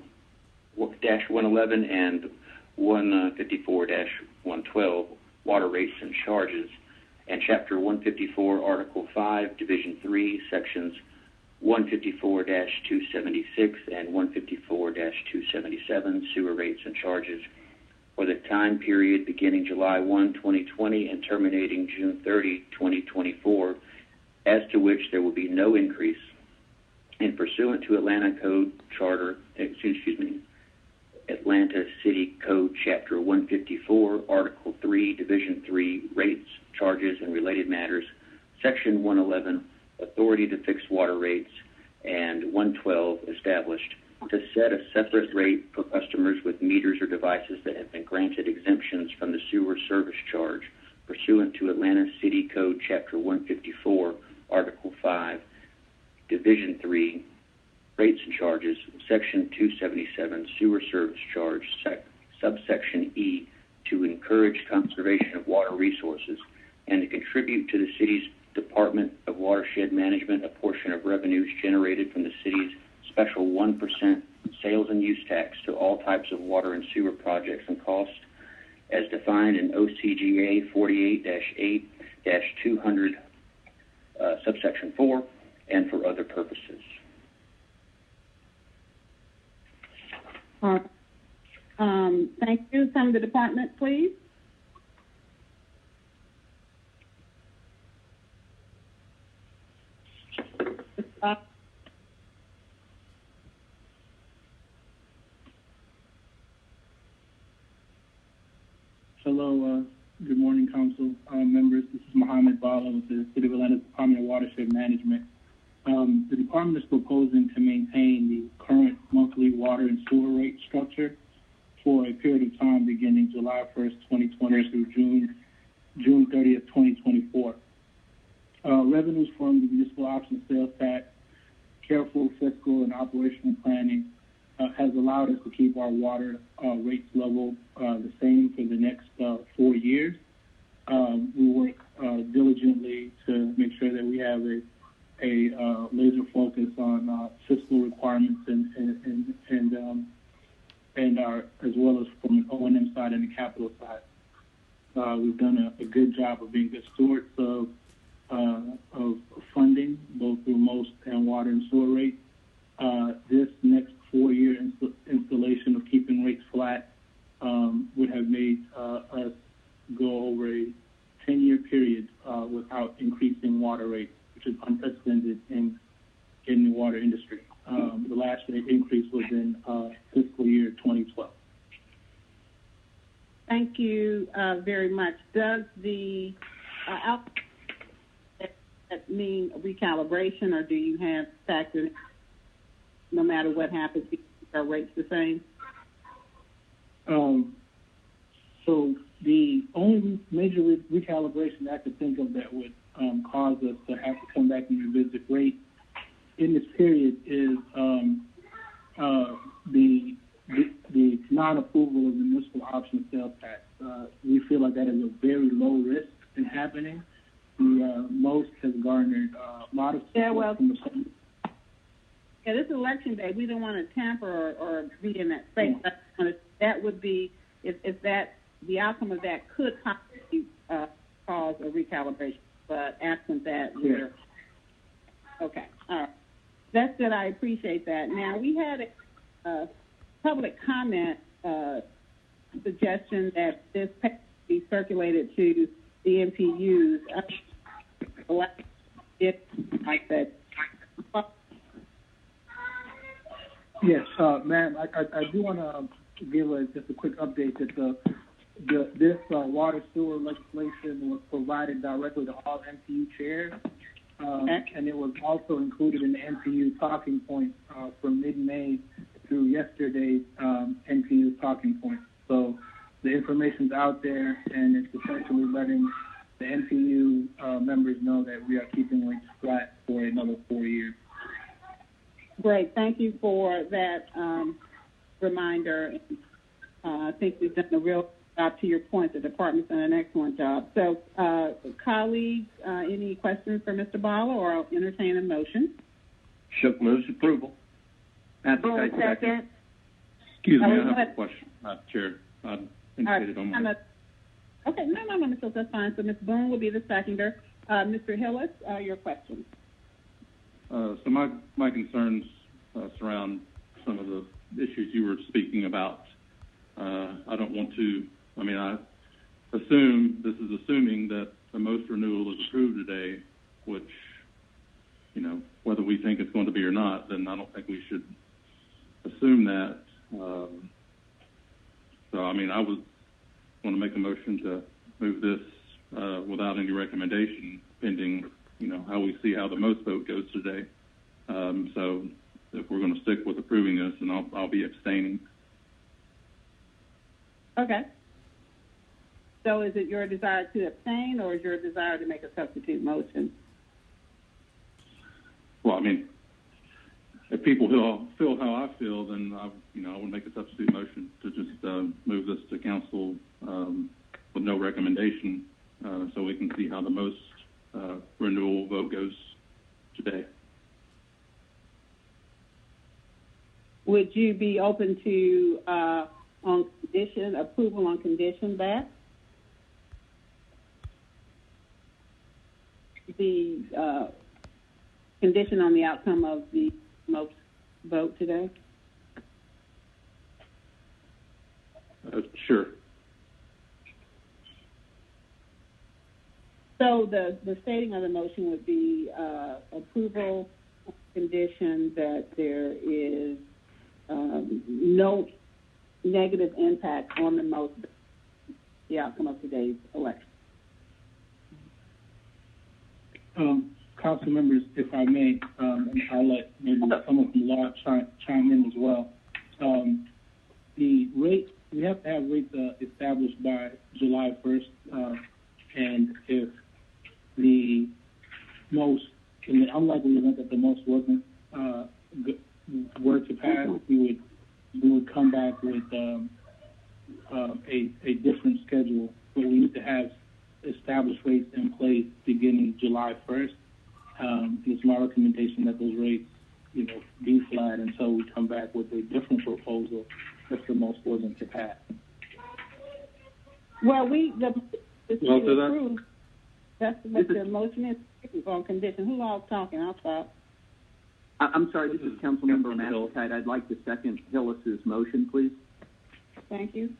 -111 and 154-112, Water Rates and Charges, and Chapter 154, Article 5, Division 3, Sections 154-276 and 154-277, Sewer Rates and Charges, for the time period beginning July 1, 2020 and terminating June 30, 2024, as to which there will be no increase, and pursuant to Atlanta City Code Chapter 154, Article 3, Division 3, Rates, Charges, and Related Matters, Section 111, Authority to fix water rates, and 112, established to set a separate rate for customers with meters or devices that have been granted exemptions from the sewer service charge pursuant to Atlanta City Code Chapter 154, Article 5, Division 3, Rates and Charges, Section 277, Sewer Service Charge, subsection E, to encourage conservation of water resources and to contribute to the city's Department of Watershed Management a portion of revenues generated from the city's special 1% sales and use tax to all types of water and sewer projects and costs as defined in OCGA 48-8-200, subsection 4, and for other purposes. Thank you. Some of the department, please. Hello, good morning, Council members. This is Mohammed Bala with the City of Atlanta Department of Watershed Management. The department is proposing to maintain the current monthly water and sewer rate structure for a period of time beginning July 1st, 2020 through June 30th, 2024. Revenues from the municipal option sales tax, careful fiscal and operational planning has allowed us to keep our water rates level the same for the next 4 years. We work diligently to make sure that we have a laser focus on fiscal requirements and our, as well as from an O&M side and the capital side. We've done a good job of being good stewards of funding, both through most and water and sewer rate this next 4-year installation of keeping rates flat would have made us go over a 10-year period without increasing water rates, which is unprecedented in the water industry. The last rate increase was in fiscal year 2012. Thank you very much. Does the that mean recalibration, or do you have factors no matter what happens, our rates the same? So the only major recalibration I could think of that would cause us to have to come back and revisit rate in this period is the non-approval of the municipal option sales tax. We feel like that is a very low risk in happening. The most has garnered a lot of support from the public. Yeah, this is election day. We don't want to tamper or be in that space. That would be, if that, the outcome of that could possibly cause a recalibration. But absent that, we're okay. All right. That's good. I appreciate that. Now, we had a public comment suggestion that this be circulated to the MPUs. Like that. Yes, ma'am. I do want to give just a quick update that this water sewer legislation was provided directly to all MPU chairs, and it was also included in the MPU talking points from mid-May through yesterday's MPU talking points. So the information's out there, and it's essentially letting the MPU members know that we are keeping rates flat for another 4 years. Great. Thank you for that reminder. I think we've done a real job. To your point, the department's done an excellent job. So, colleagues, any questions for Mr. Bala, or I'll entertain a motion? Shook moves approval. Boone, second. Excuse me, I have a question, Chair. I indicated on my... Okay, no, Mr. That's fine. So Ms. Boone will be the seconder. Mr. Hillis, your questions. So my concerns surround some of the issues you were speaking about. I don't want to, I assume, this is assuming that the most renewal is approved today, which, whether we think it's going to be or not, then I don't think we should assume that. I would want to make a motion to move this without any recommendation, pending how we see how the most vote goes today. So if we're going to stick with approving this, then I'll be abstaining. Okay. So is it your desire to abstain, or is your desire to make a substitute motion? Well, if people feel how I feel, then I would make a substitute motion to just move this to council with no recommendation, so we can see how the most renewal vote goes today. Would you be open to approval on condition that the condition on the outcome of the most vote today? Sure. So the stating of the motion would be approval condition that there is no negative impact on the outcome of today's election. Council members, if I may, and I'll let maybe someone from law chime in as well. The rate, we have to have rates established by July 1st, and if the most, in the unlikely event that the most wasn't were to pass, we would come back with a different schedule, but we need to have established rates in place beginning July 1st. It's my recommendation that those rates, be flat until we come back with a different proposal if the most wasn't to pass. Well, that's what the motion is on condition. Who all's talking? I'll stop. I'm sorry, this is Councilmember Matsakite. I'd like to second Hillis's motion, please. Thank you.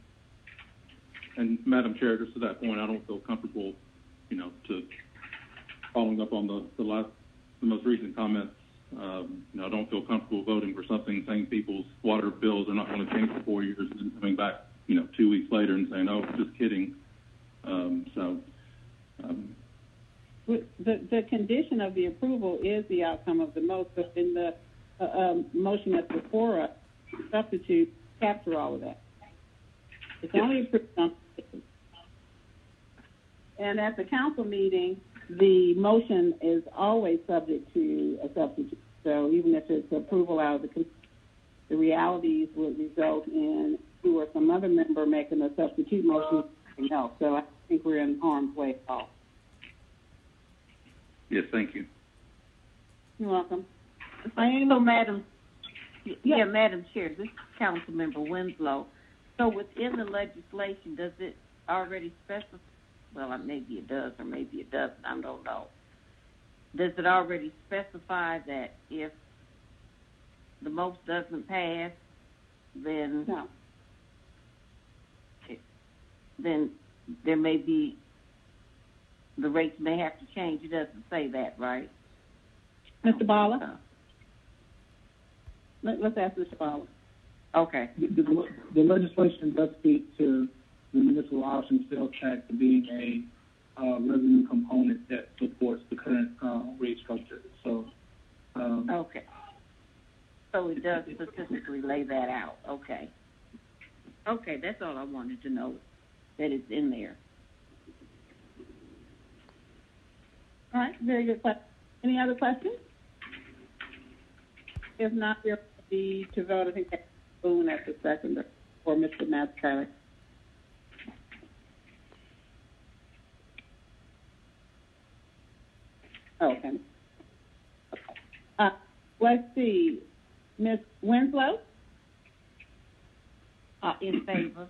And Madam Chair, just to that point, I don't feel comfortable, to following up on the most recent comments. I don't feel comfortable voting for something saying people's water bills are not going to change for 4 years and then coming back, 2 weeks later and saying, "Oh, just kidding." The condition of the approval is the outcome of the most, but in the motion that's before us, substitute capture all of that. It's only approved on. And at the council meeting, the motion is always subject to a substitute. So even if it's approval out of the realities would result in you or some other member making a substitute motion. No, so I think we're in harm's way at all. Yes, thank you. You're welcome. So, Madam Chair, this is Councilmember Winslow. So within the legislation, does it already specify? Well, maybe it does or maybe it doesn't. I don't know. Does it already specify that if the most doesn't pass, then no. Then there may be, the rates may have to change. It doesn't say that, right? Mr. Bala? Let's ask Mr. Bala. Okay. The legislation does speak to the municipal option sales tax being a revenue component that supports the current rate structure. So, okay. So it does specifically lay that out. Okay. Okay, that's all I wanted to know, that it's in there. All right, very good question. Any other questions? If not, we're ready to vote. I think that's Boone at the second, or Mr. Matsakite. Okay. Let's see. Ms. Winslow? In favor.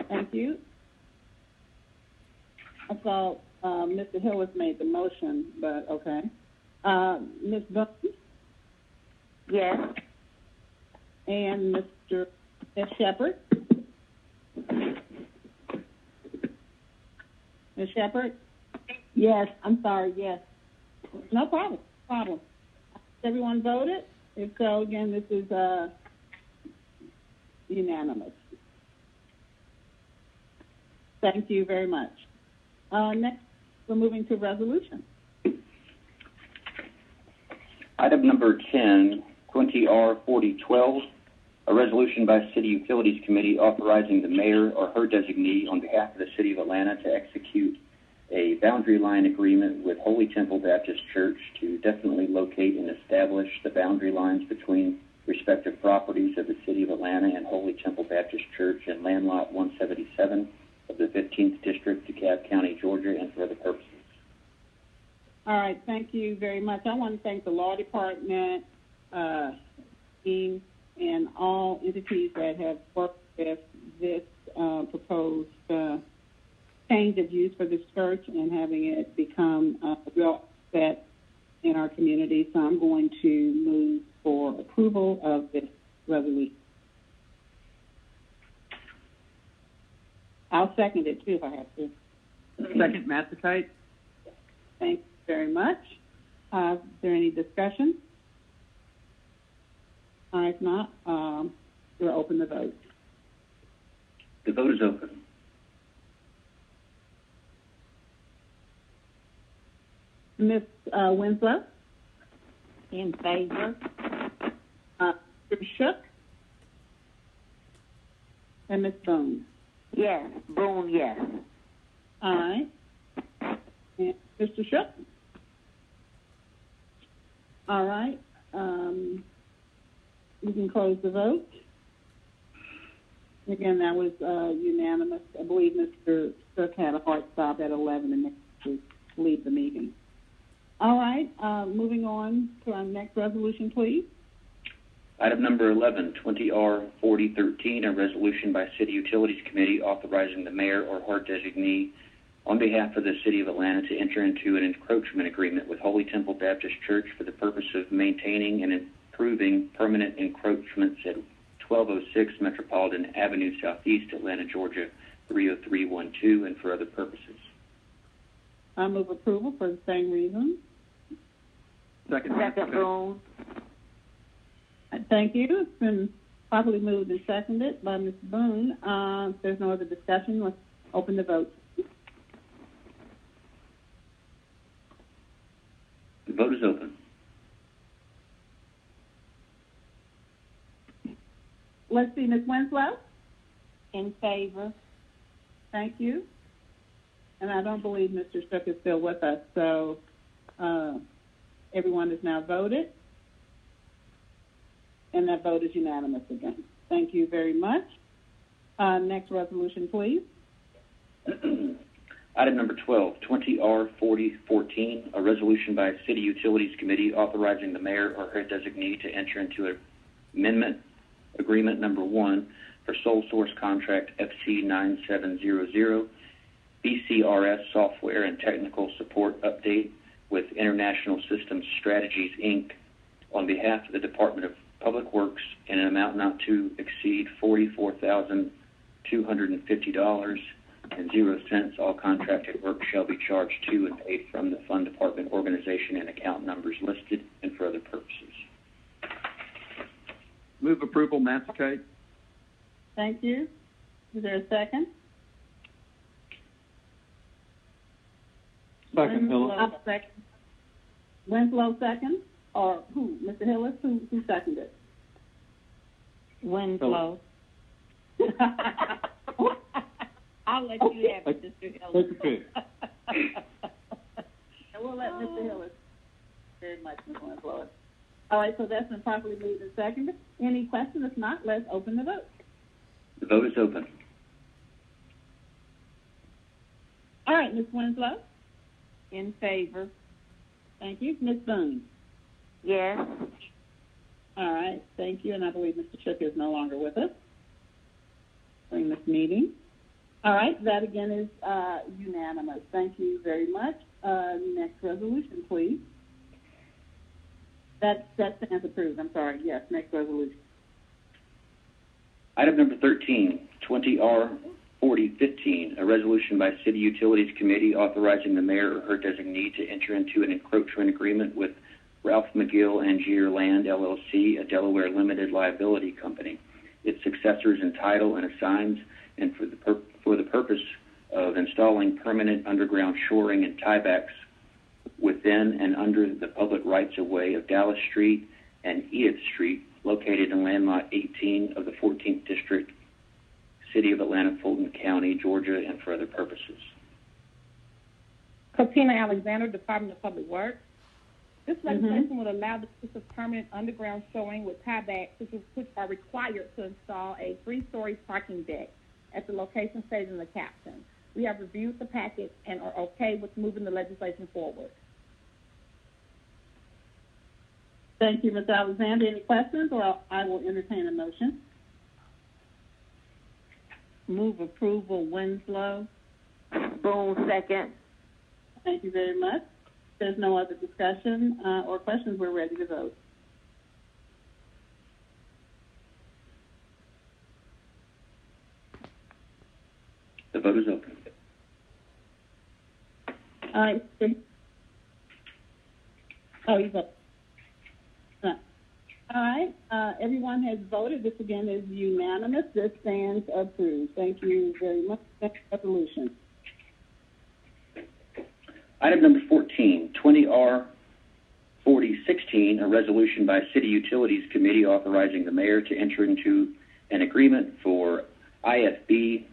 Thank you. I saw Mr. Hill has made the motion, but okay. Ms. Boone? Yes. And Ms. Shepherd? Ms. Shepherd? Yes, I'm sorry, yes. No problem. Everyone voted? If so, again, this is unanimous. Thank you very much. Next, we're moving to resolution. Item number 10, 20R4012, a resolution by City Utilities Committee authorizing the mayor or her designee on behalf of the City of Atlanta to execute a boundary line agreement with Holy Temple Baptist Church to definitely locate and establish the boundary lines between respective properties of the City of Atlanta and Holy Temple Baptist Church in land lot 177 of the 15th District, DeKalb County, Georgia, and for other purposes. All right, thank you very much. I want to thank the law department, team, and all entities that have worked with this proposed change of use for this church and having it become a real asset in our community. So I'm going to move for approval of this resolution. I'll second it too if I have to. Second, Matsakite. Thank you very much. Is there any discussion? If not, we'll open the vote. The vote is open. Ms. Winslow? In favor. Mr. Shook? And Ms. Boone? Yes. Boone, yes. All right. And Mr. Shook? All right. We can close the vote. Again, that was unanimous. I believe Mr. Shook had a hard stop at 11 and next to leave the meeting. All right, moving on to our next resolution, please. Item number 11, 20R4013, a resolution by City Utilities Committee authorizing the mayor or her designee on behalf of the City of Atlanta to enter into an encroachment agreement with Holy Temple Baptist Church for the purpose of maintaining and improving permanent encroachments at 1206 Metropolitan Avenue Southeast, Atlanta, Georgia, 30312, and for other purposes. I move approval for the same reason. Second. Boone. Thank you. It's been properly moved and seconded by Ms. Boone. If there's no other discussion, let's open the vote. The vote is open. Let's see, Ms. Winslow? In favor. Thank you. And I don't believe Mr. Shook is still with us, so everyone has now voted. And that vote is unanimous again. Thank you very much. Next resolution, please. Item number 12, 20R4014, a resolution by City Utilities Committee authorizing the mayor or her designee to enter into an amendment agreement number 1 for sole source contract FC9700, BCRS software and technical support update with International Systems Strategies, Inc. on behalf of the Department of Public Works in an amount not to exceed $44,250.00. All contracted work shall be charged to and paid from the Fund Department organization and account numbers listed and for other purposes. Move approval, Massachusetts. Thank you. Is there a second? Second, Hillis. Second. Winslow second, or who? Mr. Hillis? Who seconded? Winslow. I'll let you have it, Mr. Hillis. Take a pick. We'll let Mr. Hillis very much, Ms. Winslow. All right, so that's been properly moved and seconded. Any questions? If not, let's open the vote. The vote is open. All right, Ms. Winslow. In favor. Thank you. Ms. Boone. Yes. All right, thank you. And I believe Mr. Shook is no longer with us during this meeting. All right, that again is unanimous. Thank you very much. Next resolution, please. That stands approved. I'm sorry. Yes, next resolution. Item number 13, 20R4015, a resolution by City Utilities Committee authorizing the mayor or her designee to enter into an encroachment agreement with Ralph McGill Angier Land, LLC, a Delaware limited liability company, its successors in title and assigns, and for the purpose of installing permanent underground shoring and tiebacks within and under the public rights-of-way of Dallas Street and Edith Street, located in landmark 18 of the 14th District, City of Atlanta, Fulton County, Georgia, and for other purposes. Katina Alexander, Department of Public Works. This legislation would allow the use of permanent underground shoring with tiebacks, which are required to install a 3-story parking deck at the location stated in the caption. We have reviewed the packet and are okay with moving the legislation forward. Thank you, Ms. Alexander. Any questions, or I will entertain a motion? Move approval, Winslow. Boone, second. Thank you very much. If there's no other discussion or questions, we're ready to vote. The vote is open. All right. Oh, you vote. All right. Everyone has voted. This again is unanimous. This stands approved. Thank you very much. Next resolution. Item number 14, 20R4016, a resolution by City Utilities Committee authorizing the mayor to enter into an agreement for IFB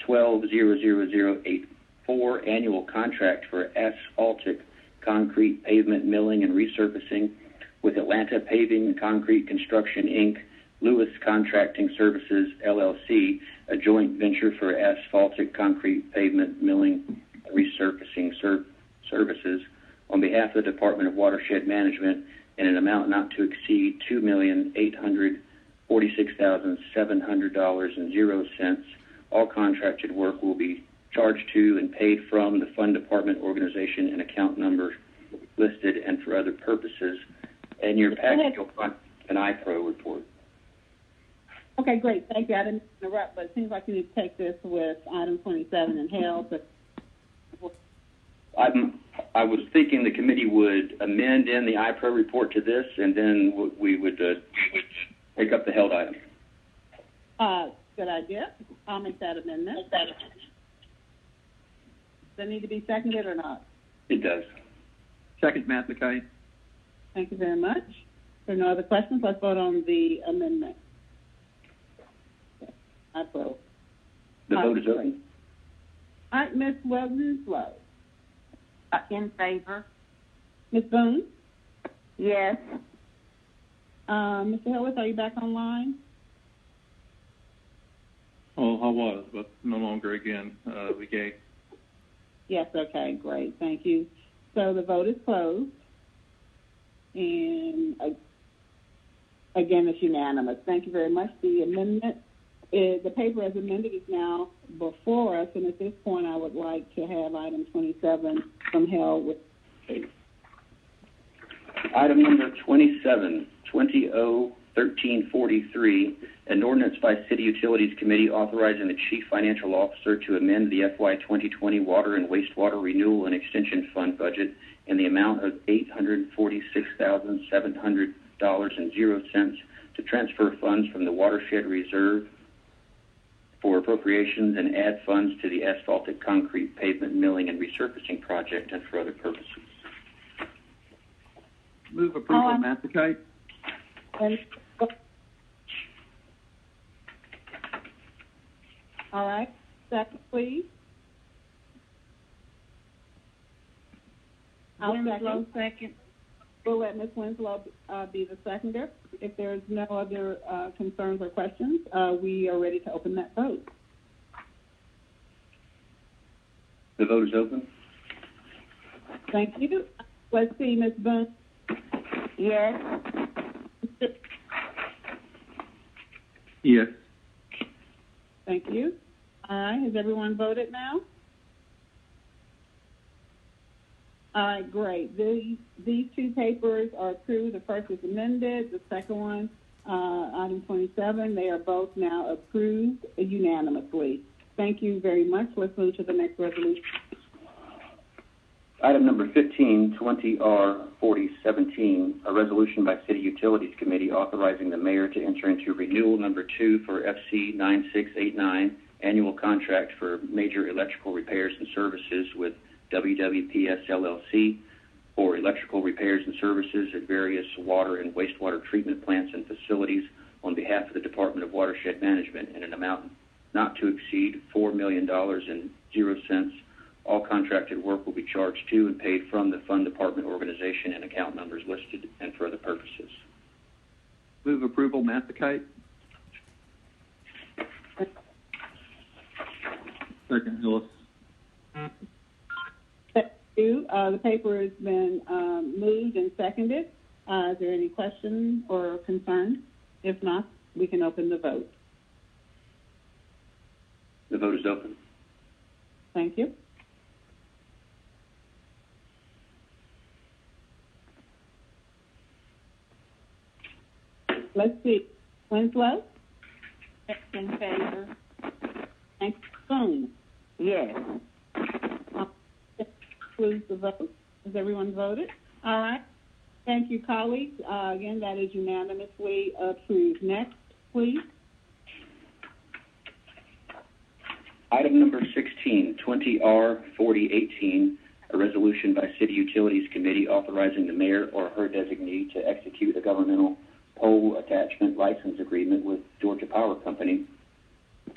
C120084 annual contract for asphaltic concrete pavement milling and resurfacing with Atlanta Paving and Concrete Construction, Inc., Lewis Contracting Services, LLC, a joint venture for asphaltic concrete pavement milling and resurfacing services on behalf of the Department of Watershed Management in an amount not to exceed $2,846,700.00. All contracted work will be charged to and paid from the fund department organization and account number listed and for other purposes. In your package, you'll find an iPro report. Okay, great. Thank you. I didn't interrupt, but it seems like you need to take this with item 27 and held. I was thinking the committee would amend in the iPro report to this, and then we would take up the held item. Good idea. I'll make that amendment. Does that need to be seconded or not? It does. Second, Mathekite. Thank you very much. If there are no other questions, let's vote on the amendment. iPro. The vote is open. All right, Ms. Winslow. In favor. Ms. Boone? Yes. Mr. Hillis, are you back online? Well, I was, but no longer again. We gave. Yes, okay, great. Thank you. So the vote is closed. And again, it's unanimous. Thank you very much. The amendment, the paper as amended is now before us, and at this point I would like to have item 27 from held with. Item number 27, 20-1343, an ordinance by City Utilities Committee authorizing the Chief Financial Officer to amend the FY 2020 Water and Wastewater Renewal and Extension Fund budget in the amount of $846,700.00 to transfer funds from the Watershed Reserve for appropriations and add funds to the asphalted concrete pavement milling and resurfacing project and for other purposes. Move approval, Mathekite. All right. Second, please. Winslow, second. We'll let Ms. Winslow be the seconder. If there's no other concerns or questions, we are ready to open that vote. The vote is open. Thank you. Let's see, Ms. Boone. Yes. Yes. Thank you. All right. Has everyone voted now? All right, great. These two papers are approved. The first is amended. The second one, item 27, they are both now approved unanimously. Thank you very much. Let's move to the next resolution. Item number 15, 20R4017, a resolution by City Utilities Committee authorizing the mayor to enter into renewal number 2 for FC 9689, annual contract for major electrical repairs and services with WWPS LLC for electrical repairs and services at various water and wastewater treatment plants and facilities on behalf of the Department of Watershed Management in an amount not to exceed $4,000,000. All contracted work will be charged to and paid from the fund department organization and account numbers listed and for other purposes. Move approval, Mathekite. Second, Hillis. The paper has been moved and seconded. Is there any question or concern? If not, we can open the vote. The vote is open. Thank you. Let's see. Winslow? In favor. Thank you. Boone? Yes. Includes the vote. Has everyone voted? All right. Thank you, colleagues. Again, that is unanimously approved. Next, please. Item number 16, 20R4018, a resolution by City Utilities Committee authorizing the mayor or her designee to execute a governmental pole attachment license agreement with Georgia Power Company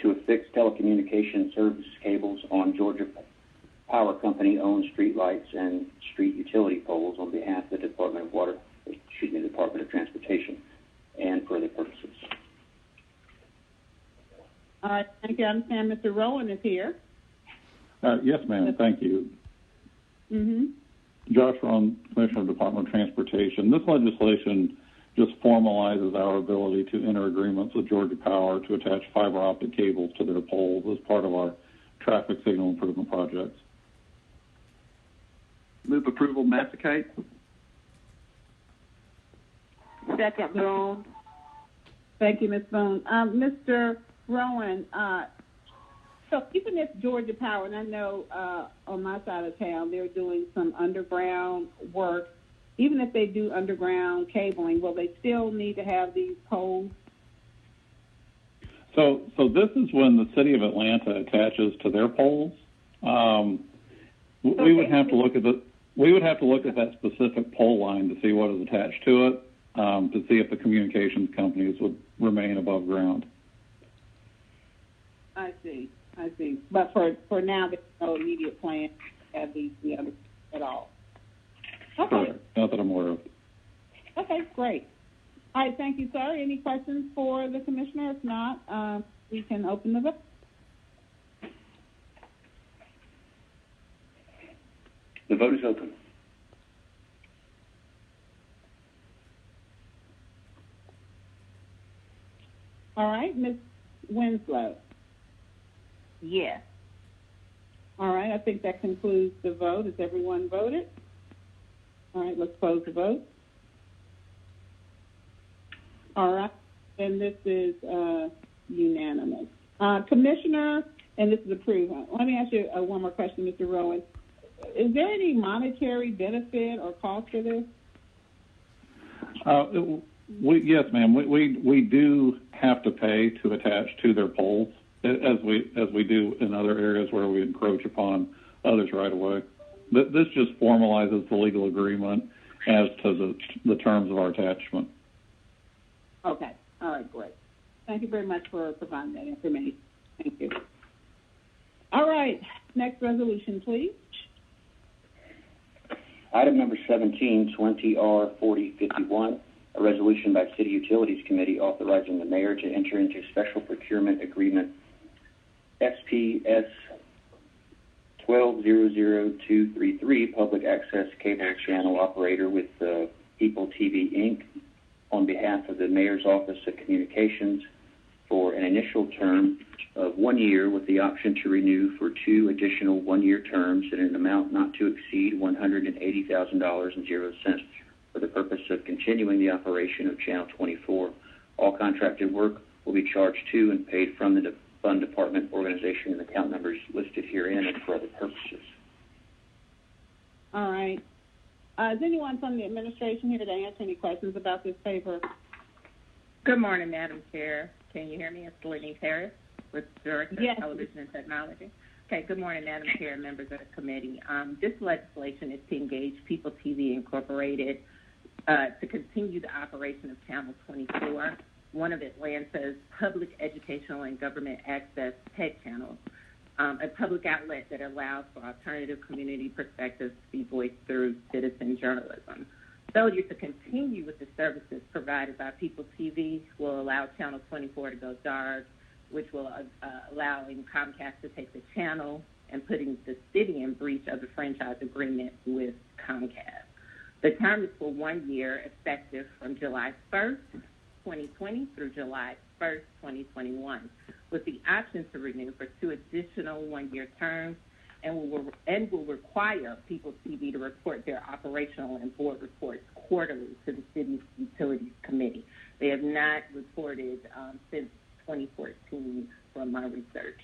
to affix telecommunication service cables on Georgia Power Company-owned street lights and street utility poles on behalf of the Department of Transportation and for other purposes. All right, thank you. I understand Mr. Rowan is here. Yes, ma'am. Thank you. Josh Rowan, Commissioner of the Department of Transportation. This legislation just formalizes our ability to enter agreements with Georgia Power to attach fiber optic cables to their poles as part of our traffic signal improvement projects. Move approval, Massacate. Second, Boone. Thank you, Ms. Boone. Mr. Rowan, so even if Georgia Power, and I know on my side of town they're doing some underground work, even if they do underground cabling, will they still need to have these poles? So this is when the city of Atlanta attaches to their poles. We would have to look at that specific pole line to see what is attached to it, to see if the communications companies would remain above ground. I see. But for now, there's no immediate plan to have these at all. Okay. Correct. Not that I'm aware of. Okay, great. All right, thank you, sir. Any questions for the commissioner? If not, we can open the vote. The vote is open. All right, Ms. Winslow. Yes. All right, I think that concludes the vote. Has everyone voted? All right, let's close the vote. All right, and this is unanimous. Commissioner, and this is approved. Let me ask you one more question, Mr. Rowan. Is there any monetary benefit or cost for this? Yes, ma'am. We do have to pay to attach to their poles, as we do in other areas where we encroach upon others right away. This just formalizes the legal agreement as to the terms of our attachment. Okay. All right, great. Thank you very much for providing that information. Thank you. All right. Next resolution, please. Item number 17, 20R4051, a resolution by City Utilities Committee authorizing the mayor to enter into special procurement agreement SPS 1200233, public access cable channel operator with People TV Inc. on behalf of the Mayor's Office of Communications for an initial term of 1 year with the option to renew for 2 additional 1-year terms at an amount not to exceed $180,000.00 for the purpose of continuing the operation of Channel 24. All contracted work will be charged to and paid from the Fund Department organization and account numbers listed herein and for other purposes. All right. Is anyone from the administration here to answer any questions about this paper? Good morning, Madam Chair. Can you hear me? It's Courtney Harris with Director of Television and Technology. Okay, good morning, Madam Chair and members of the committee. This legislation is to engage People TV Incorporated to continue the operation of Channel 24, one of Atlanta's public educational and government access tech channels, a public outlet that allows for alternative community perspectives to be voiced through citizen journalism. Failure to continue with the services provided by People TV will allow Channel 24 to go dark, which will allow Comcast to take the channel and putting the city in breach of the franchise agreement with Comcast. The term is for 1 year, effective from July 1st, 2020 through July 1st, 2021, with the option to renew for 2 additional 1-year terms, and will require People TV to report their operational and board reports quarterly to the City's Utilities Committee. They have not reported since 2014 from my research.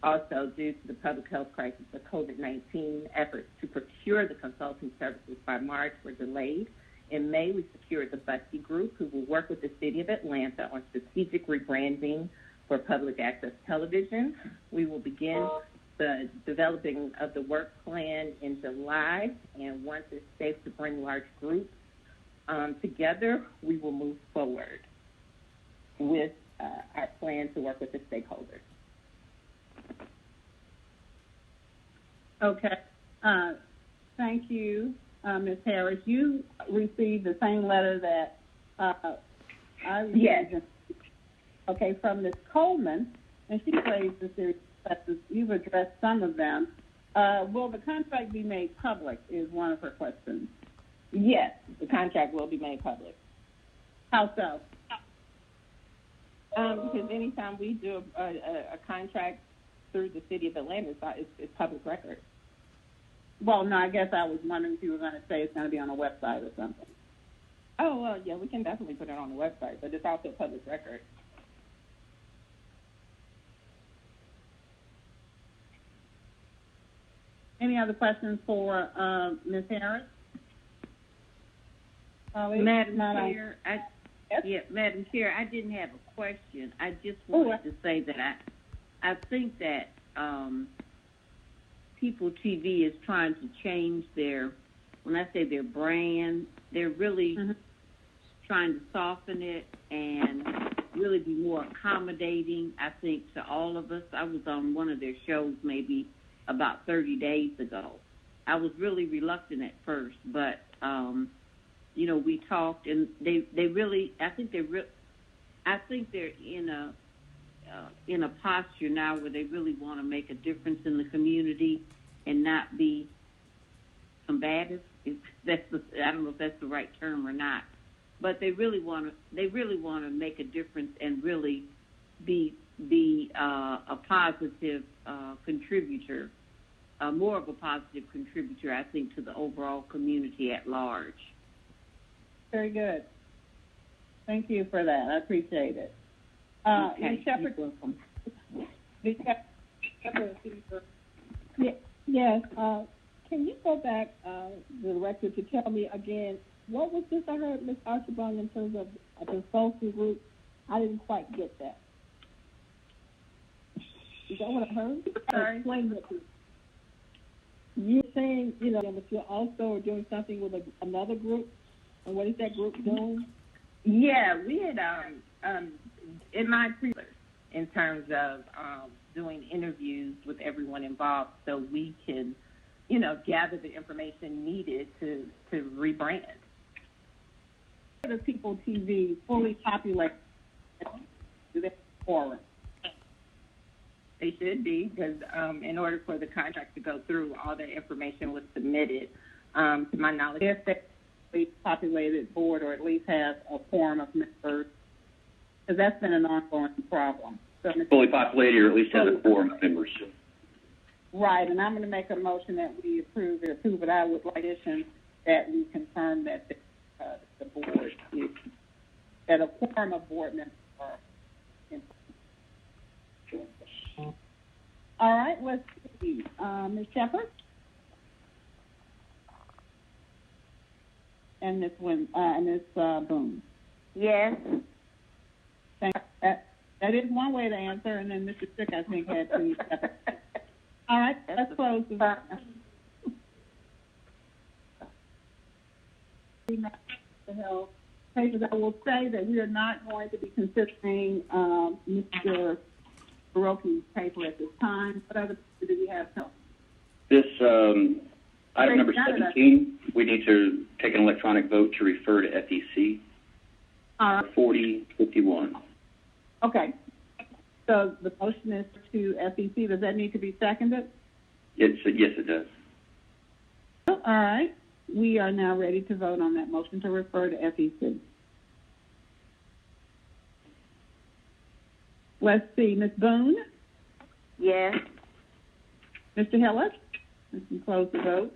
Also, due to the public health crisis of COVID-19, efforts to procure the consulting services by March were delayed. In May, we secured the Busty Group, who will work with the City of Atlanta on strategic rebranding for public access television. We will begin the developing of the work plan in July, and once it's safe to bring large groups together, we will move forward with our plan to work with the stakeholders. Okay. Thank you, Ms. Harris. You received the same letter that I received. Yes. Okay, from Ms. Coleman, and she raised a series of questions. You've addressed some of them. Will the contract be made public is one of her questions. Yes, the contract will be made public. How so? Because anytime we do a contract through the city of Atlanta. It's public record. Well, no, I guess I was wondering if you were going to say it's going to be on a website or something. Oh, well, yeah, we can definitely put it on the website, but it's also public record. Any other questions for Ms. Harris? Madam Chair, Madam Chair, I didn't have a question. I just wanted to say that I think that People TV is trying to change when I say their brand, they're really trying to soften it and really be more accommodating, I think, to all of us. I was on one of their shows maybe about 30 days ago. I was really reluctant at first, but we talked, and they really, I think they're in a posture now where they really want to make a difference in the community and not be combative. I don't know if that's the right term or not, but they really want to make a difference and really be a positive contributor, more of a positive contributor, I think, to the overall community at large. Very good. Thank you for that. I appreciate it. Okay. Ms. Shepherd, Yes. Can you go back, the director, to tell me again, what was this I heard, Ms. Archibald, in terms of a consulting group? I didn't quite get that. Is that what I heard? Sorry. Explain that to me. You're saying, but you're also doing something with another group, and what is that group doing? Yeah, we had in my previous in terms of doing interviews with everyone involved, so we can, gather the information needed to rebrand. The People TV fully populate the forum. They should be, because in order for the contract to go through, all the information was submitted. To my knowledge, if they populated board, or at least have a quorum of members, because that's been an ongoing problem. So, Fully populated, or at least has a quorum of members. Right, and I'm going to make a motion that we approve it, but I would like that we confirm that the board is, that a quorum of board members are in. All right, let's see. Ms. Shepherd? And Ms. Boone? Yes. That is one way to answer, and then Mr. Strick, I think, had to. All right, let's close the vote. Papers, I will say that we are not going to be considering Mr. Baroki's paper at this time. What other do we have? This item number 17, we need to take an electronic vote to refer to FEC. 4051. Okay. So the motion is to FEC. Does that need to be seconded? Yes, it does. All right. We are now ready to vote on that motion to refer to FEC. Let's see. Ms. Boone? Yes. Mr. Hillis? We can close the vote.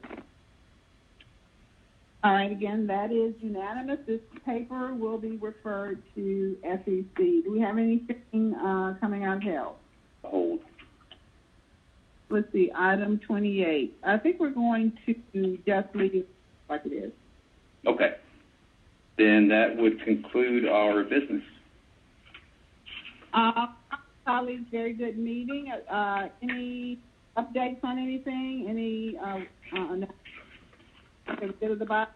All right, again, that is unanimous. This paper will be referred to FEC. Do we have anything coming out of health? Hold. Let's see, item 28. I think we're going to just leave it like it is. Okay. Then that would conclude our business. Colleagues, very good meeting. Any updates on anything? Any bit of the box?